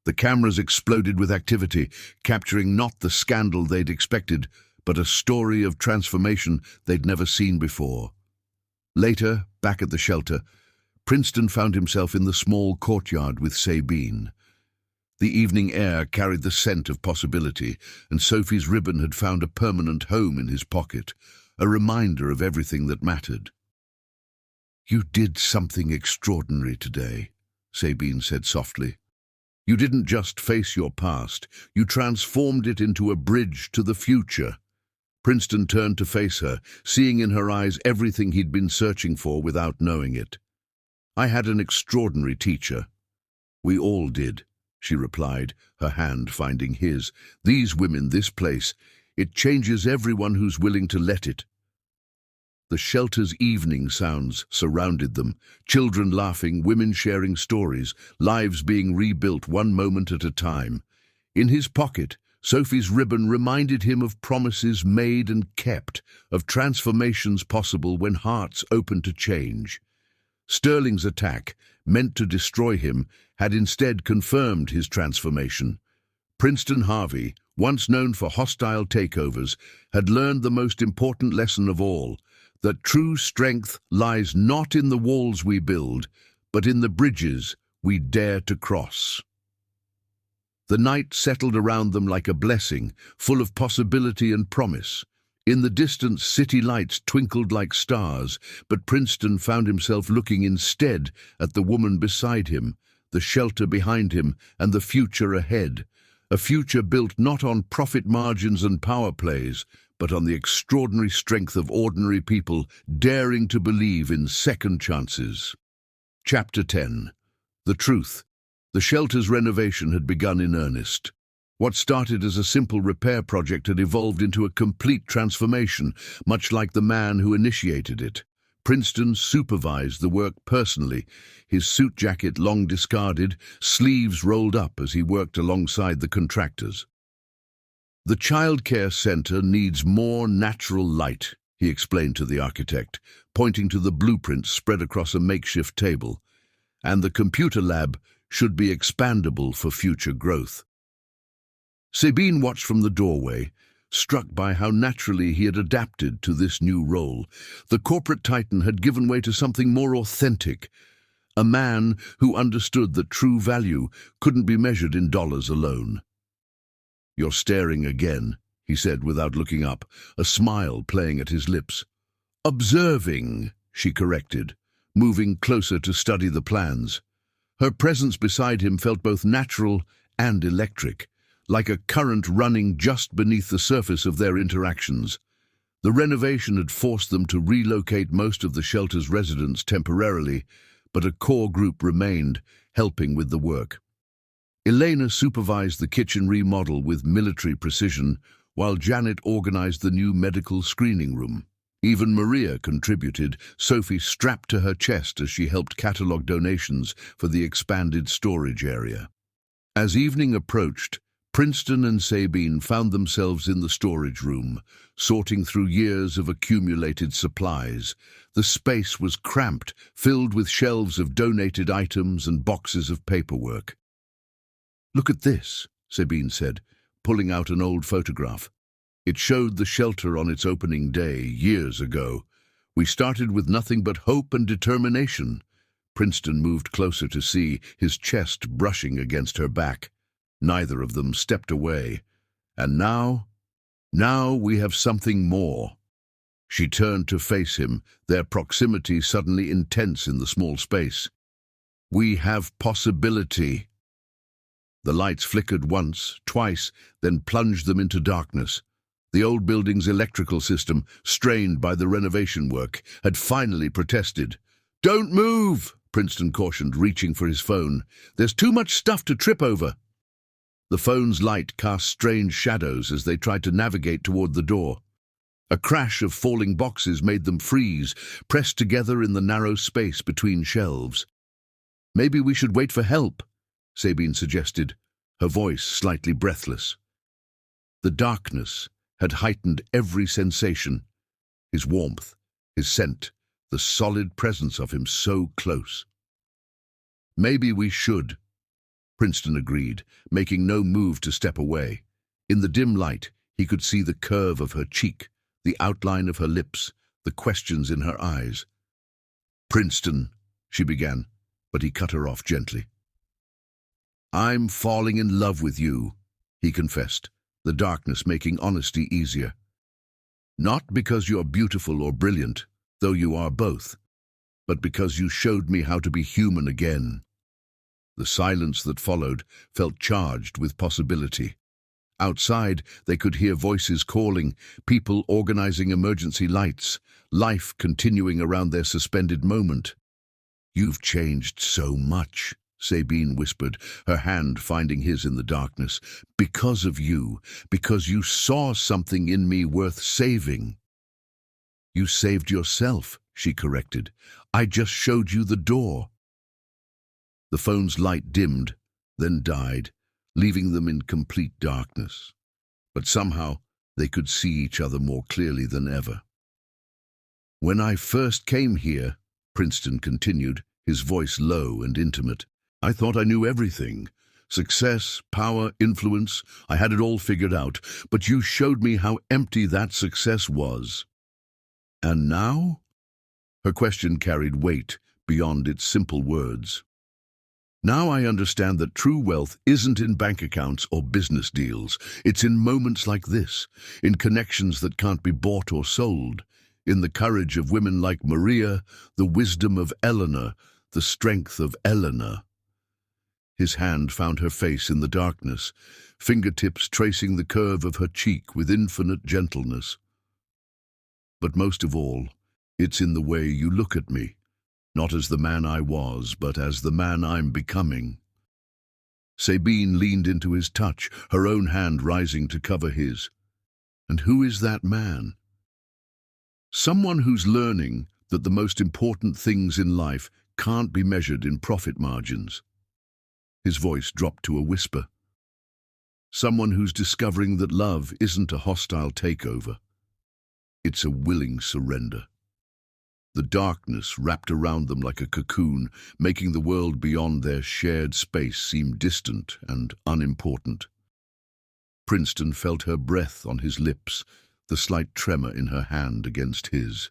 The cameras exploded with activity, capturing not the scandal they'd expected, but a story of transformation they'd never seen before. Later, back at the shelter, Princeton found himself in the small courtyard with Sabine. The evening air carried the scent of possibility, and Sophie's ribbon had found a permanent home in his pocket, a reminder of everything that mattered. "You did something extraordinary today," Sabine said softly. "You didn't just face your past, you transformed it into a bridge to the future." Princeton turned to face her, seeing in her eyes everything he'd been searching for without knowing it. "I had an extraordinary teacher." "We all did," she replied, her hand finding his. "These women, this place, it changes everyone who's willing to let it." The shelter's evening sounds surrounded them, children laughing, women sharing stories, lives being rebuilt one moment at a time. In his pocket, Sophie's ribbon reminded him of promises made and kept, of transformations possible when hearts open to change. Sterling's attack, meant to destroy him, had instead confirmed his transformation. Princeton Harvey, once known for hostile takeovers, had learned the most important lesson of all, that true strength lies not in the walls we build, but in the bridges we dare to cross. The night settled around them like a blessing, full of possibility and promise. In the distance, city lights twinkled like stars, but Princeton found himself looking instead at the woman beside him, the shelter behind him, and the future ahead. A future built not on profit margins and power plays, but on the extraordinary strength of ordinary people daring to believe in second chances. Chapter 10. The Truth. The shelter's renovation had begun in earnest. What started as a simple repair project had evolved into a complete transformation, much like the man who initiated it. Princeton supervised the work personally, his suit jacket long discarded, sleeves rolled up as he worked alongside the contractors. "The childcare center needs more natural light," he explained to the architect, pointing to the blueprints spread across a makeshift table. "And the computer lab should be expandable for future growth." Sabine watched from the doorway, struck by how naturally he had adapted to this new role. The corporate titan had given way to something more authentic, a man who understood that true value couldn't be measured in dollars alone. "You're staring again," he said without looking up, a smile playing at his lips. "Observing," she corrected, moving closer to study the plans. Her presence beside him felt both natural and electric, like a current running just beneath the surface of their interactions. The renovation had forced them to relocate most of the shelter's residents temporarily, but a core group remained, helping with the work. Elena supervised the kitchen remodel with military precision, while Janet organized the new medical screening room. Even Maria contributed, Sophie strapped to her chest as she helped catalog donations for the expanded storage area. As evening approached, Princeton and Sabine found themselves in the storage room, sorting through years of accumulated supplies. The space was cramped, filled with shelves of donated items and boxes of paperwork. "Look at this," Sabine said, pulling out an old photograph. It showed the shelter on its opening day, years ago. "We started with nothing but hope and determination." Princeton moved closer to see, his chest brushing against her back. Neither of them stepped away. "And now we have something more." She turned to face him, their proximity suddenly intense in the small space. "We have possibility." The lights flickered once, twice, then plunged them into darkness. The old building's electrical system, strained by the renovation work, had finally protested. "Don't move," Princeton cautioned, reaching for his phone. "There's too much stuff to trip over." The phone's light cast strange shadows as they tried to navigate toward the door. A crash of falling boxes made them freeze, pressed together in the narrow space between shelves. "Maybe we should wait for help," Sabine suggested, her voice slightly breathless. The darkness had heightened every sensation. His warmth, his scent, the solid presence of him so close. "Maybe we should," Princeton agreed, making no move to step away. In the dim light, he could see the curve of her cheek, the outline of her lips, the questions in her eyes. "Princeton," she began, but he cut her off gently. "I'm falling in love with you," he confessed, the darkness making honesty easier. "Not because you're beautiful or brilliant, though you are both, but because you showed me how to be human again." The silence that followed felt charged with possibility. Outside, they could hear voices calling, people organizing emergency lights, life continuing around their suspended moment. "You've changed so much," Sabine whispered, her hand finding his in the darkness. "Because of you, because you saw something in me worth saving." "You saved yourself," she corrected. "I just showed you the door." The phone's light dimmed, then died, leaving them in complete darkness. But somehow they could see each other more clearly than ever. "When I first came here," Princeton continued, his voice low and intimate, "I thought I knew everything. Success, power, influence, I had it all figured out. But you showed me how empty that success was." "And now?" Her question carried weight beyond its simple words. "Now I understand that true wealth isn't in bank accounts or business deals. It's in moments like this, in connections that can't be bought or sold, in the courage of women like Maria, the wisdom of Eleanor, the strength of Eleanor." His hand found her face in the darkness, fingertips tracing the curve of her cheek with infinite gentleness. "But most of all, it's in the way you look at me. Not as the man I was, but as the man I'm becoming." Sabine leaned into his touch, her own hand rising to cover his. "And who is that man?" "Someone who's learning that the most important things in life can't be measured in profit margins." His voice dropped to a whisper. "Someone who's discovering that love isn't a hostile takeover. It's a willing surrender." The darkness wrapped around them like a cocoon, making the world beyond their shared space seem distant and unimportant. Princeton felt her breath on his lips, the slight tremor in her hand against his.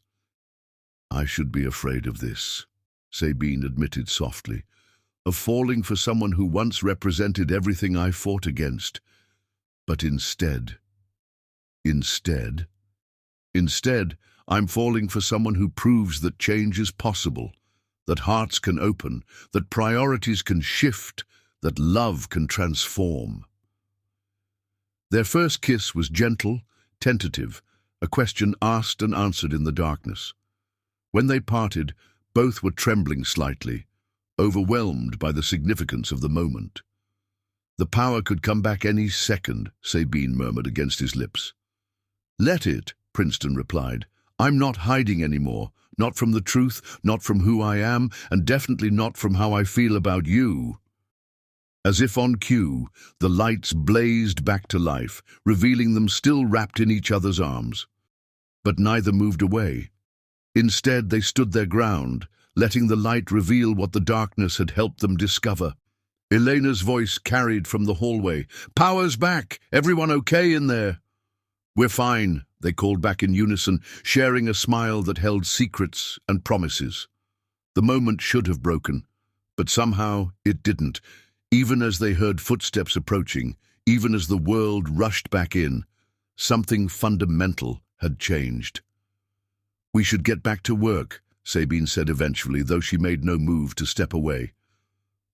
"I should be afraid of this," Sabine admitted softly, "of falling for someone who once represented everything I fought against. But instead, I'm falling for someone who proves that change is possible, that hearts can open, that priorities can shift, that love can transform." Their first kiss was gentle, tentative, a question asked and answered in the darkness. When they parted, both were trembling slightly, overwhelmed by the significance of the moment. "The power could come back any second," Sabine murmured against his lips. "Let it," Princeton replied. "I'm not hiding anymore, not from the truth, not from who I am, and definitely not from how I feel about you." As if on cue, the lights blazed back to life, revealing them still wrapped in each other's arms. But neither moved away. Instead, they stood their ground, letting the light reveal what the darkness had helped them discover. Elena's voice carried from the hallway. "Power's back! Everyone okay in there?" "We're fine," they called back in unison, sharing a smile that held secrets and promises. The moment should have broken, but somehow it didn't. Even as they heard footsteps approaching, even as the world rushed back in, something fundamental had changed. "We should get back to work," Sabine said eventually, though she made no move to step away.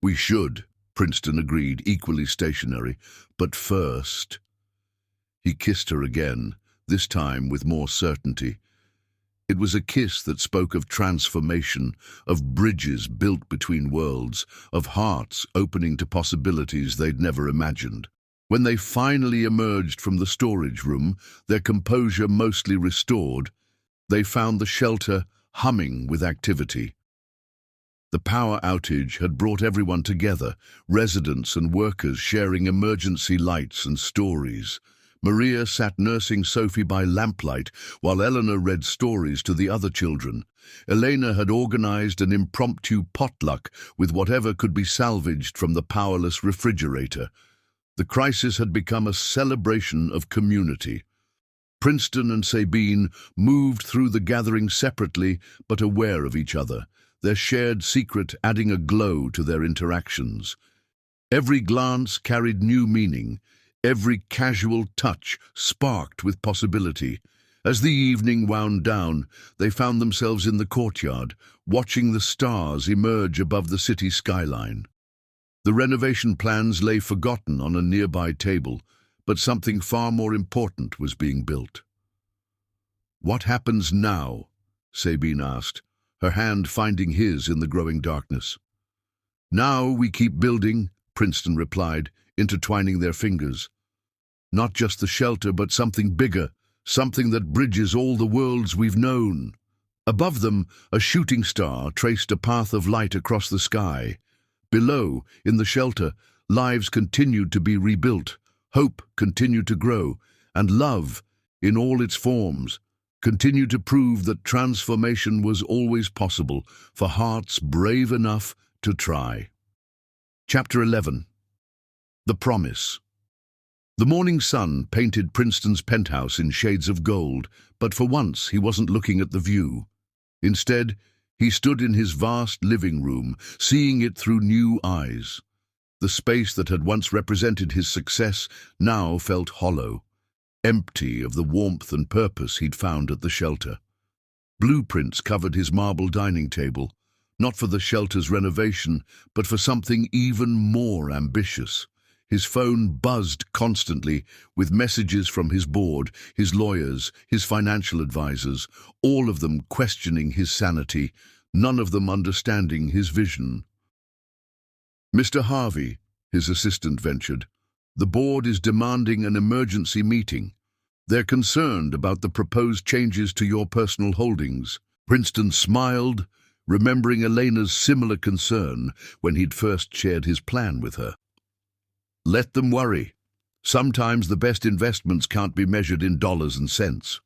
"We should," Princeton agreed, equally stationary. "But first—" He kissed her again, this time with more certainty. It was a kiss that spoke of transformation, of bridges built between worlds, of hearts opening to possibilities they'd never imagined. When they finally emerged from the storage room, their composure mostly restored, they found the shelter humming with activity. The power outage had brought everyone together, residents and workers sharing emergency lights and stories. Maria sat nursing Sophie by lamplight, while Eleanor read stories to the other children. Elena had organized an impromptu potluck with whatever could be salvaged from the powerless refrigerator. The crisis had become a celebration of community. Princeton and Sabine moved through the gathering separately but aware of each other, their shared secret adding a glow to their interactions. Every glance carried new meaning. Every casual touch sparked with possibility. As the evening wound down, they found themselves in the courtyard, watching the stars emerge above the city skyline. The renovation plans lay forgotten on a nearby table, but something far more important was being built. "What happens now?" Sabine asked, her hand finding his in the growing darkness. "Now we keep building," Princeton replied, intertwining their fingers. "Not just the shelter, but something bigger, something that bridges all the worlds we've known." Above them, a shooting star traced a path of light across the sky. Below, in the shelter, lives continued to be rebuilt, hope continued to grow, and love, in all its forms, continued to prove that transformation was always possible for hearts brave enough to try. Chapter 11. The Promise. The morning sun painted Princeton's penthouse in shades of gold, but for once he wasn't looking at the view. Instead, he stood in his vast living room, seeing it through new eyes. The space that had once represented his success now felt hollow, empty of the warmth and purpose he'd found at the shelter. Blueprints covered his marble dining table, not for the shelter's renovation, but for something even more ambitious. His phone buzzed constantly with messages from his board, his lawyers, his financial advisors, all of them questioning his sanity, none of them understanding his vision. "Mr. Harvey," his assistant ventured, "the board is demanding an emergency meeting. They're concerned about the proposed changes to your personal holdings." Princeton smiled, remembering Elena's similar concern when he'd first shared his plan with her. "Let them worry. Sometimes the best investments can't be measured in dollars and cents."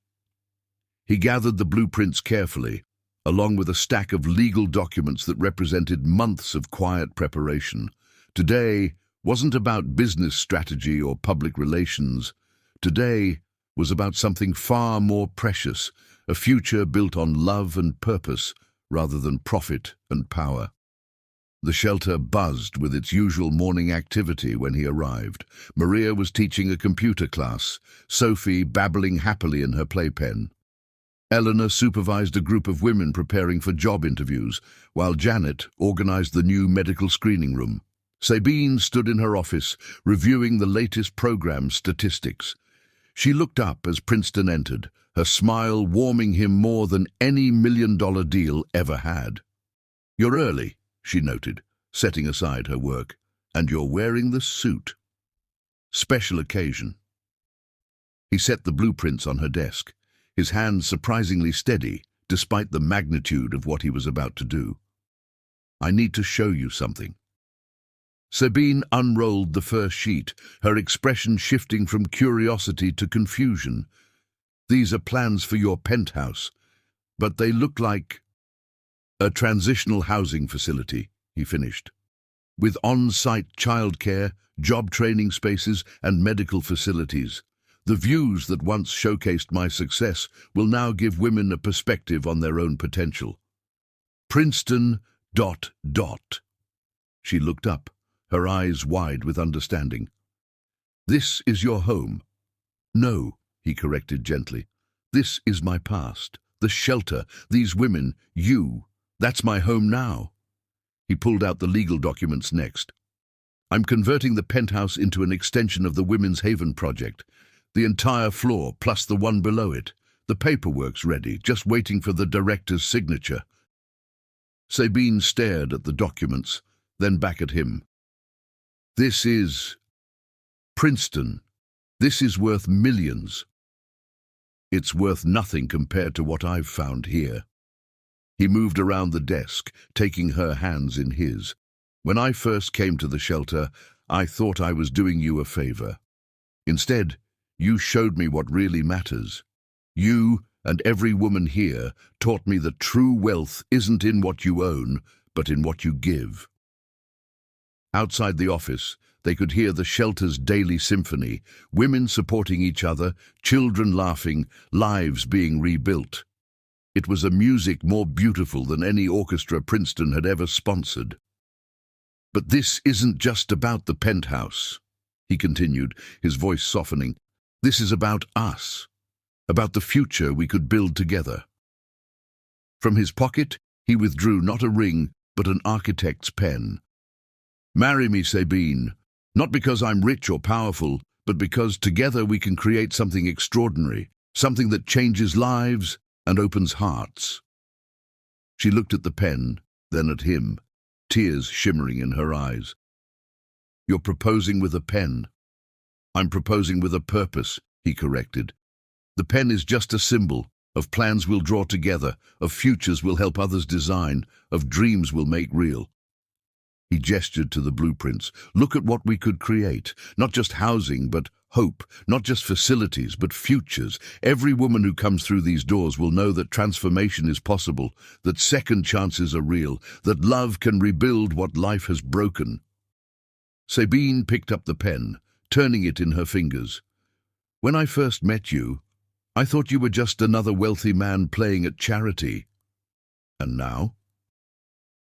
He gathered the blueprints carefully, along with a stack of legal documents that represented months of quiet preparation. Today wasn't about business strategy or public relations. Today was about something far more precious, a future built on love and purpose rather than profit and power. The shelter buzzed with its usual morning activity when he arrived. Maria was teaching a computer class, Sophie babbling happily in her playpen. Eleanor supervised a group of women preparing for job interviews, while Janet organized the new medical screening room. Sabine stood in her office, reviewing the latest program statistics. She looked up as Princeton entered, her smile warming him more than any million-dollar deal ever had. "You're early," she noted, setting aside her work, "and you're wearing the suit. Special occasion." He set the blueprints on her desk, his hand surprisingly steady, despite the magnitude of what he was about to do. "I need to show you something." Sabine unrolled the first sheet, her expression shifting from curiosity to confusion. "These are plans for your penthouse, but they look like a transitional housing facility," he finished, "with on-site childcare, job training spaces, and medical facilities. The views that once showcased my success will now give women a perspective on their own potential. Princeton... She looked up, her eyes wide with understanding. "This is your home." "No," he corrected gently. "This is my past. The shelter, these women, you. That's my home now." He pulled out the legal documents next. "I'm converting the penthouse into an extension of the Women's Haven project. The entire floor, plus the one below it. The paperwork's ready, just waiting for the director's signature." Sabine stared at the documents, then back at him. "This is... Princeton. This is worth millions." "It's worth nothing compared to what I've found here." He moved around the desk, taking her hands in his. "When I first came to the shelter, I thought I was doing you a favor. Instead, you showed me what really matters. You and every woman here taught me that true wealth isn't in what you own, but in what you give." Outside the office, they could hear the shelter's daily symphony, women supporting each other, children laughing, lives being rebuilt. It was a music more beautiful than any orchestra Princeton had ever sponsored. "But this isn't just about the penthouse," he continued, his voice softening. "This is about us, about the future we could build together." From his pocket, he withdrew not a ring, but an architect's pen. "Marry me, Sabine, not because I'm rich or powerful, but because together we can create something extraordinary, something that changes lives and opens hearts." She looked at the pen, then at him, tears shimmering in her eyes. "You're proposing with a pen." "I'm proposing with a purpose," he corrected. "The pen is just a symbol of plans we'll draw together, of futures we'll help others design, of dreams we'll make real." He gestured to the blueprints. "Look at what we could create. Not just housing, but hope. Not just facilities, but futures. Every woman who comes through these doors will know that transformation is possible, that second chances are real, that love can rebuild what life has broken." Sabine picked up the pen, turning it in her fingers. "When I first met you, I thought you were just another wealthy man playing at charity. And now?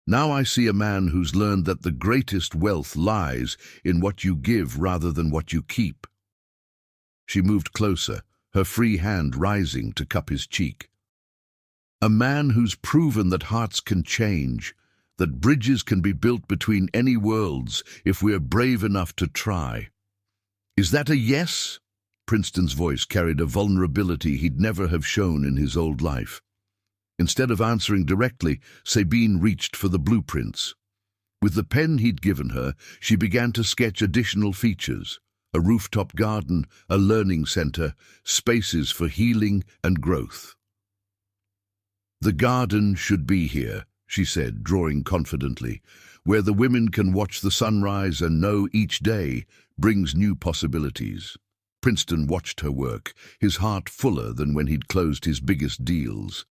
Now I see a man who's learned that the greatest wealth lies in what you give rather than what you keep." She moved closer, her free hand rising to cup his cheek. "A man who's proven that hearts can change, that bridges can be built between any worlds if we're brave enough to try. Is that a yes?" Princeton's voice carried a vulnerability he'd never have shown in his old life. Instead of answering directly, Sabine reached for the blueprints. With the pen he'd given her, she began to sketch additional features: a rooftop garden, a learning center, spaces for healing and growth. "The garden should be here," she said, drawing confidently, "where the women can watch the sunrise and know each day brings new possibilities." Princeton watched her work, his heart fuller than when he'd closed his biggest deals.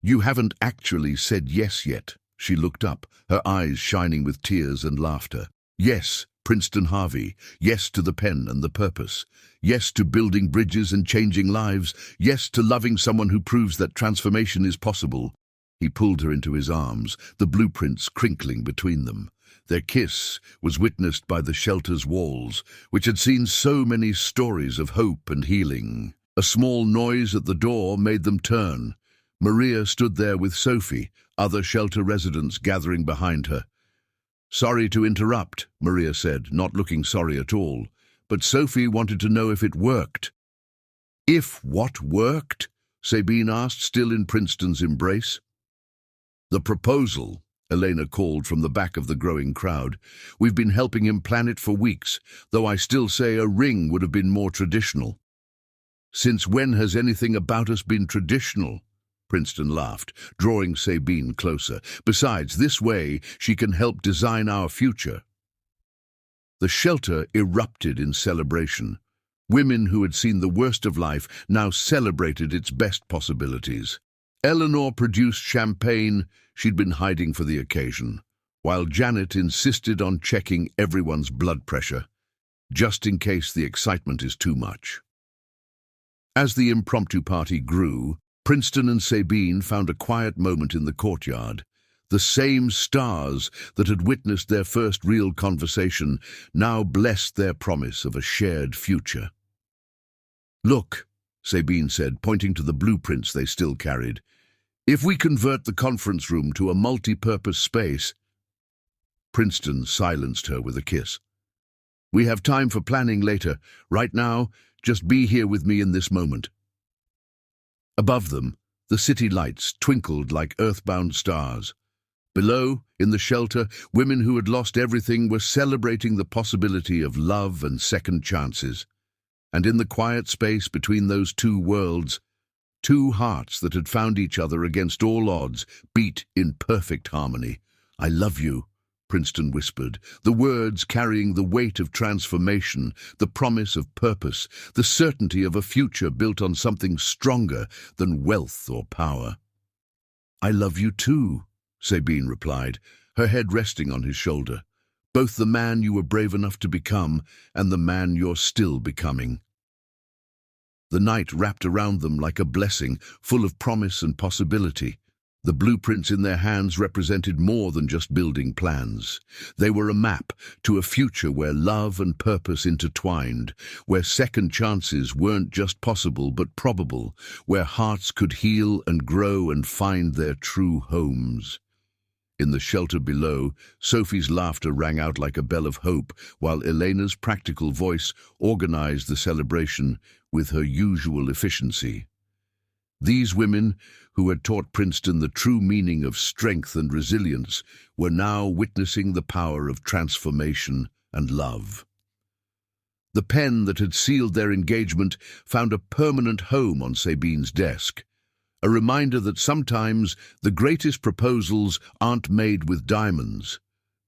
"You haven't actually said yes yet." She looked up, her eyes shining with tears and laughter. "Yes, Princeton Harvey. Yes to the pen and the purpose. Yes to building bridges and changing lives. Yes to loving someone who proves that transformation is possible." He pulled her into his arms, the blueprints crinkling between them. Their kiss was witnessed by the shelter's walls, which had seen so many stories of hope and healing. A small noise at the door made them turn. Maria stood there with Sophie, other shelter residents gathering behind her. "Sorry to interrupt," Maria said, not looking sorry at all, but Sophie wanted to know if it worked. "If what worked?" Sabine asked, still in Princeton's embrace. "The proposal," Elena called from the back of the growing crowd. "We've been helping him plan it for weeks, though I still say a ring would have been more traditional." "Since when has anything about us been traditional?" Princeton laughed, drawing Sabine closer. "Besides, this way she can help design our future." The shelter erupted in celebration. Women who had seen the worst of life now celebrated its best possibilities. Eleanor produced champagne she'd been hiding for the occasion, while Janet insisted on checking everyone's blood pressure, just in case the excitement is too much. As the impromptu party grew, Princeton and Sabine found a quiet moment in the courtyard. The same stars that had witnessed their first real conversation now blessed their promise of a shared future. "Look," Sabine said, pointing to the blueprints they still carried. "If we convert the conference room to a multi-purpose space—" Princeton silenced her with a kiss. "We have time for planning later. Right now, just be here with me in this moment." Above them, the city lights twinkled like earthbound stars. Below, in the shelter, women who had lost everything were celebrating the possibility of love and second chances. And in the quiet space between those two worlds, two hearts that had found each other against all odds beat in perfect harmony. "I love you," Princeton whispered, the words carrying the weight of transformation, the promise of purpose, the certainty of a future built on something stronger than wealth or power. "I love you too," Sabine replied, her head resting on his shoulder. "Both the man you were brave enough to become and the man you're still becoming." The night wrapped around them like a blessing, full of promise and possibility. The blueprints in their hands represented more than just building plans. They were a map to a future where love and purpose intertwined, where second chances weren't just possible but probable, where hearts could heal and grow and find their true homes. In the shelter below, Sophie's laughter rang out like a bell of hope, while Elena's practical voice organized the celebration with her usual efficiency. These women, who had taught Princeton the true meaning of strength and resilience, were now witnessing the power of transformation and love. The pen that had sealed their engagement found a permanent home on Sabine's desk, a reminder that sometimes the greatest proposals aren't made with diamonds,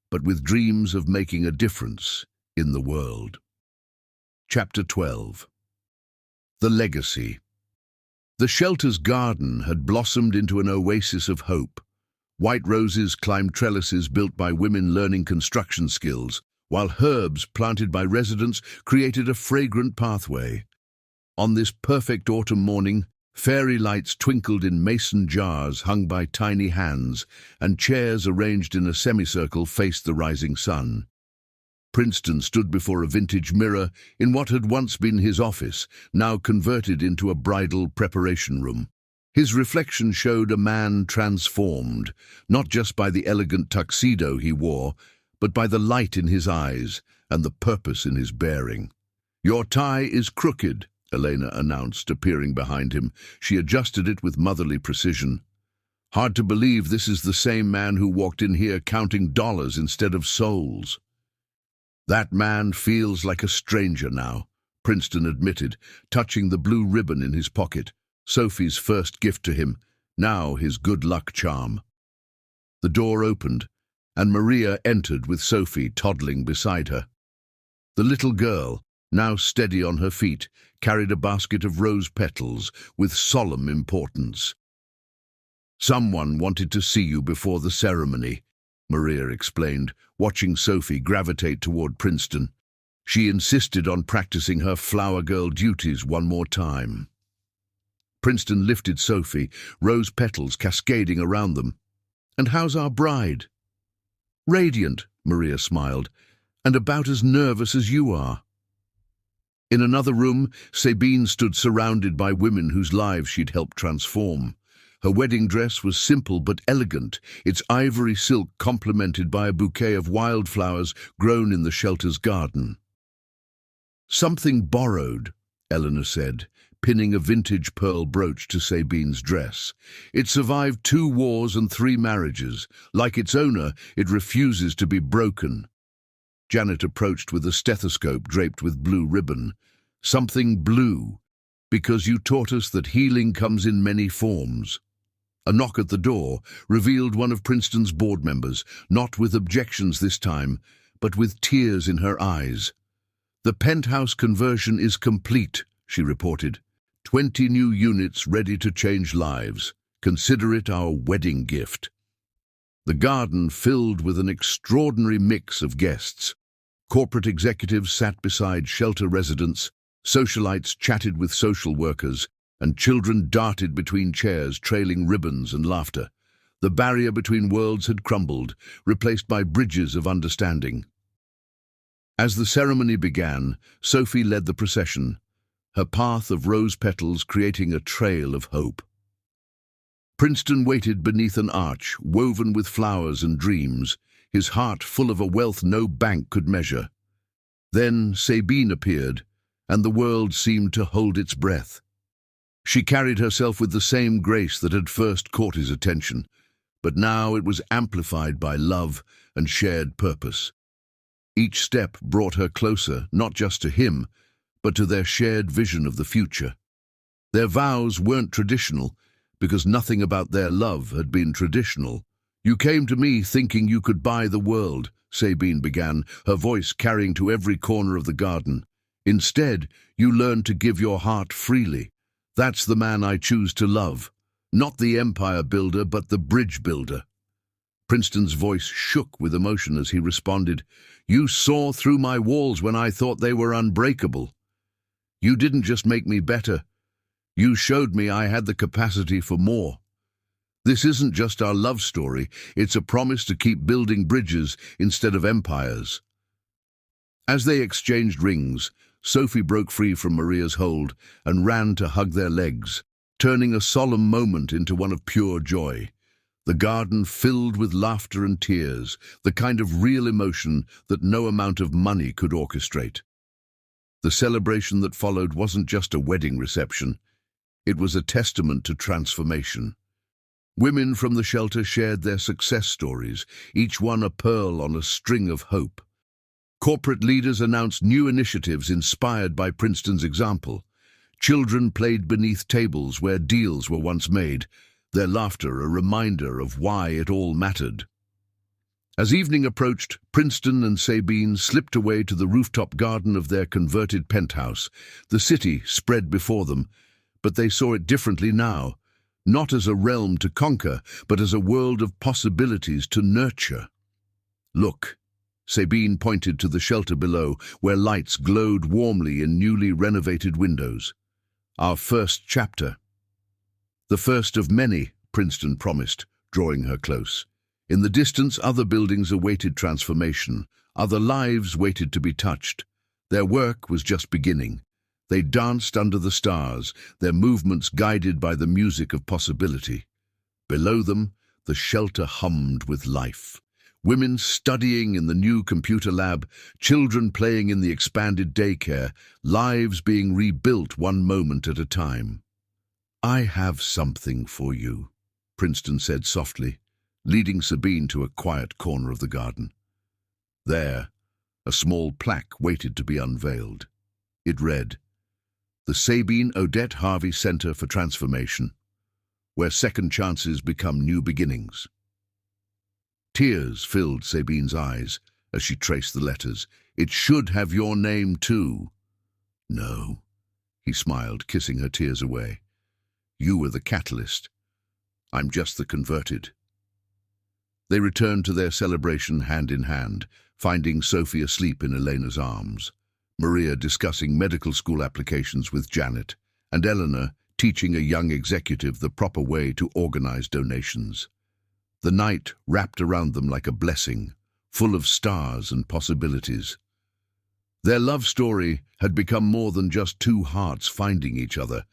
but with dreams of making a difference in the world. Chapter 12. The Legacy. The shelter's garden had blossomed into an oasis of hope. White roses climbed trellises built by women learning construction skills, while herbs planted by residents created a fragrant pathway. On this perfect autumn morning, fairy lights twinkled in mason jars hung by tiny hands, and chairs arranged in a semicircle faced the rising sun. Princeton stood before a vintage mirror in what had once been his office, now converted into a bridal preparation room. His reflection showed a man transformed, not just by the elegant tuxedo he wore, but by the light in his eyes and the purpose in his bearing. "Your tie is crooked," Elena announced, appearing behind him. She adjusted it with motherly precision. "Hard to believe this is the same man who walked in here counting dollars instead of souls." "That man feels like a stranger now," Princeton admitted, touching the blue ribbon in his pocket, Sophie's first gift to him, now his good luck charm. The door opened, and Maria entered with Sophie toddling beside her. The little girl, now steady on her feet, carried a basket of rose petals with solemn importance. "Someone wanted to see you before the ceremony," Maria explained, watching Sophie gravitate toward Princeton. She insisted on practicing her flower girl duties one more time. Princeton lifted Sophie, rose petals cascading around them. "And how's our bride?" "Radiant," Maria smiled, "and about as nervous as you are." In another room, Sabine stood surrounded by women whose lives she'd helped transform. Her wedding dress was simple but elegant, its ivory silk complemented by a bouquet of wildflowers grown in the shelter's garden. "Something borrowed," Eleanor said, pinning a vintage pearl brooch to Sabine's dress. "It survived 2 wars and 3 marriages. Like its owner, it refuses to be broken." Janet approached with a stethoscope draped with blue ribbon. "Something blue, because you taught us that healing comes in many forms." A knock at the door revealed one of Princeton's board members, not with objections this time, but with tears in her eyes. "The penthouse conversion is complete," she reported. 20 new units ready to change lives. Consider it our wedding gift." The garden filled with an extraordinary mix of guests. Corporate executives sat beside shelter residents, socialites chatted with social workers, and children darted between chairs, trailing ribbons and laughter. The barrier between worlds had crumbled, replaced by bridges of understanding. As the ceremony began, Sophie led the procession, her path of rose petals creating a trail of hope. Princeton waited beneath an arch, woven with flowers and dreams, his heart full of a wealth no bank could measure. Then Sabine appeared, and the world seemed to hold its breath. She carried herself with the same grace that had first caught his attention, but now it was amplified by love and shared purpose. Each step brought her closer, not just to him, but to their shared vision of the future. Their vows weren't traditional, because nothing about their love had been traditional. "You came to me thinking you could buy the world," Sabine began, her voice carrying to every corner of the garden. "Instead, you learned to give your heart freely. That's the man I choose to love. Not the empire builder, but the bridge builder." Princeton's voice shook with emotion as he responded, "You saw through my walls when I thought they were unbreakable. You didn't just make me better. You showed me I had the capacity for more. This isn't just our love story, it's a promise to keep building bridges instead of empires." As they exchanged rings, Sophie broke free from Maria's hold and ran to hug their legs, turning a solemn moment into one of pure joy. The garden filled with laughter and tears, the kind of real emotion that no amount of money could orchestrate. The celebration that followed wasn't just a wedding reception, it was a testament to transformation. Women from the shelter shared their success stories, each one a pearl on a string of hope. Corporate leaders announced new initiatives inspired by Princeton's example. Children played beneath tables where deals were once made, their laughter a reminder of why it all mattered. As evening approached, Princeton and Sabine slipped away to the rooftop garden of their converted penthouse. The city spread before them, but they saw it differently now, not as a realm to conquer, but as a world of possibilities to nurture. "Look," Sabine pointed to the shelter below, where lights glowed warmly in newly renovated windows. "Our first chapter." "The first of many," Princeton promised, drawing her close. In the distance, other buildings awaited transformation. Other lives waited to be touched. Their work was just beginning. They danced under the stars, their movements guided by the music of possibility. Below them, the shelter hummed with life. Women studying in the new computer lab, children playing in the expanded daycare, lives being rebuilt one moment at a time. "I have something for you," Princeton said softly, leading Sabine to a quiet corner of the garden. There, a small plaque waited to be unveiled. It read, "The Sabine Odette Harvey Center for Transformation, where second chances become new beginnings." Tears filled Sabine's eyes as she traced the letters. "It should have your name too." "No," he smiled, kissing her tears away. "You were the catalyst. I'm just the converted." They returned to their celebration hand in hand, finding Sophie asleep in Elena's arms, Maria discussing medical school applications with Janet, and Eleanor teaching a young executive the proper way to organize donations. The night wrapped around them like a blessing, full of stars and possibilities. Their love story had become more than just two hearts finding each other.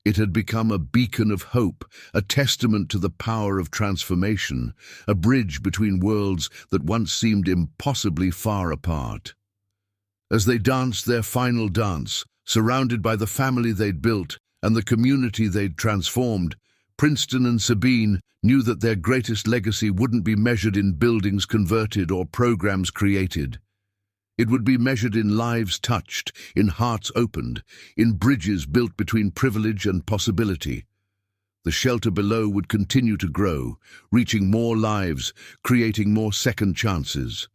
It had become a beacon of hope, a testament to the power of transformation, a bridge between worlds that once seemed impossibly far apart. As they danced their final dance, surrounded by the family they'd built and the community they'd transformed, Princeton and Sabine knew that their greatest legacy wouldn't be measured in buildings converted or programs created. It would be measured in lives touched, in hearts opened, in bridges built between privilege and possibility. The shelter below would continue to grow, reaching more lives, creating more second chances.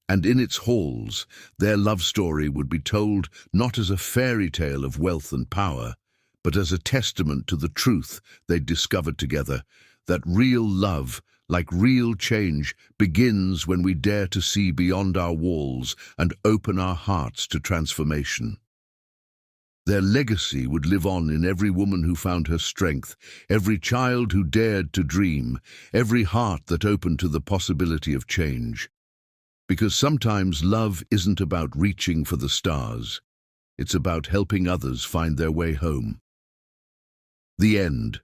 And in its halls, their love story would be told not as a fairy tale of wealth and power, but as a testament to the truth they'd discovered together, that real love, like real change, begins when we dare to see beyond our walls and open our hearts to transformation. Their legacy would live on in every woman who found her strength, every child who dared to dream, every heart that opened to the possibility of change. Because sometimes love isn't about reaching for the stars. It's about helping others find their way home. The end.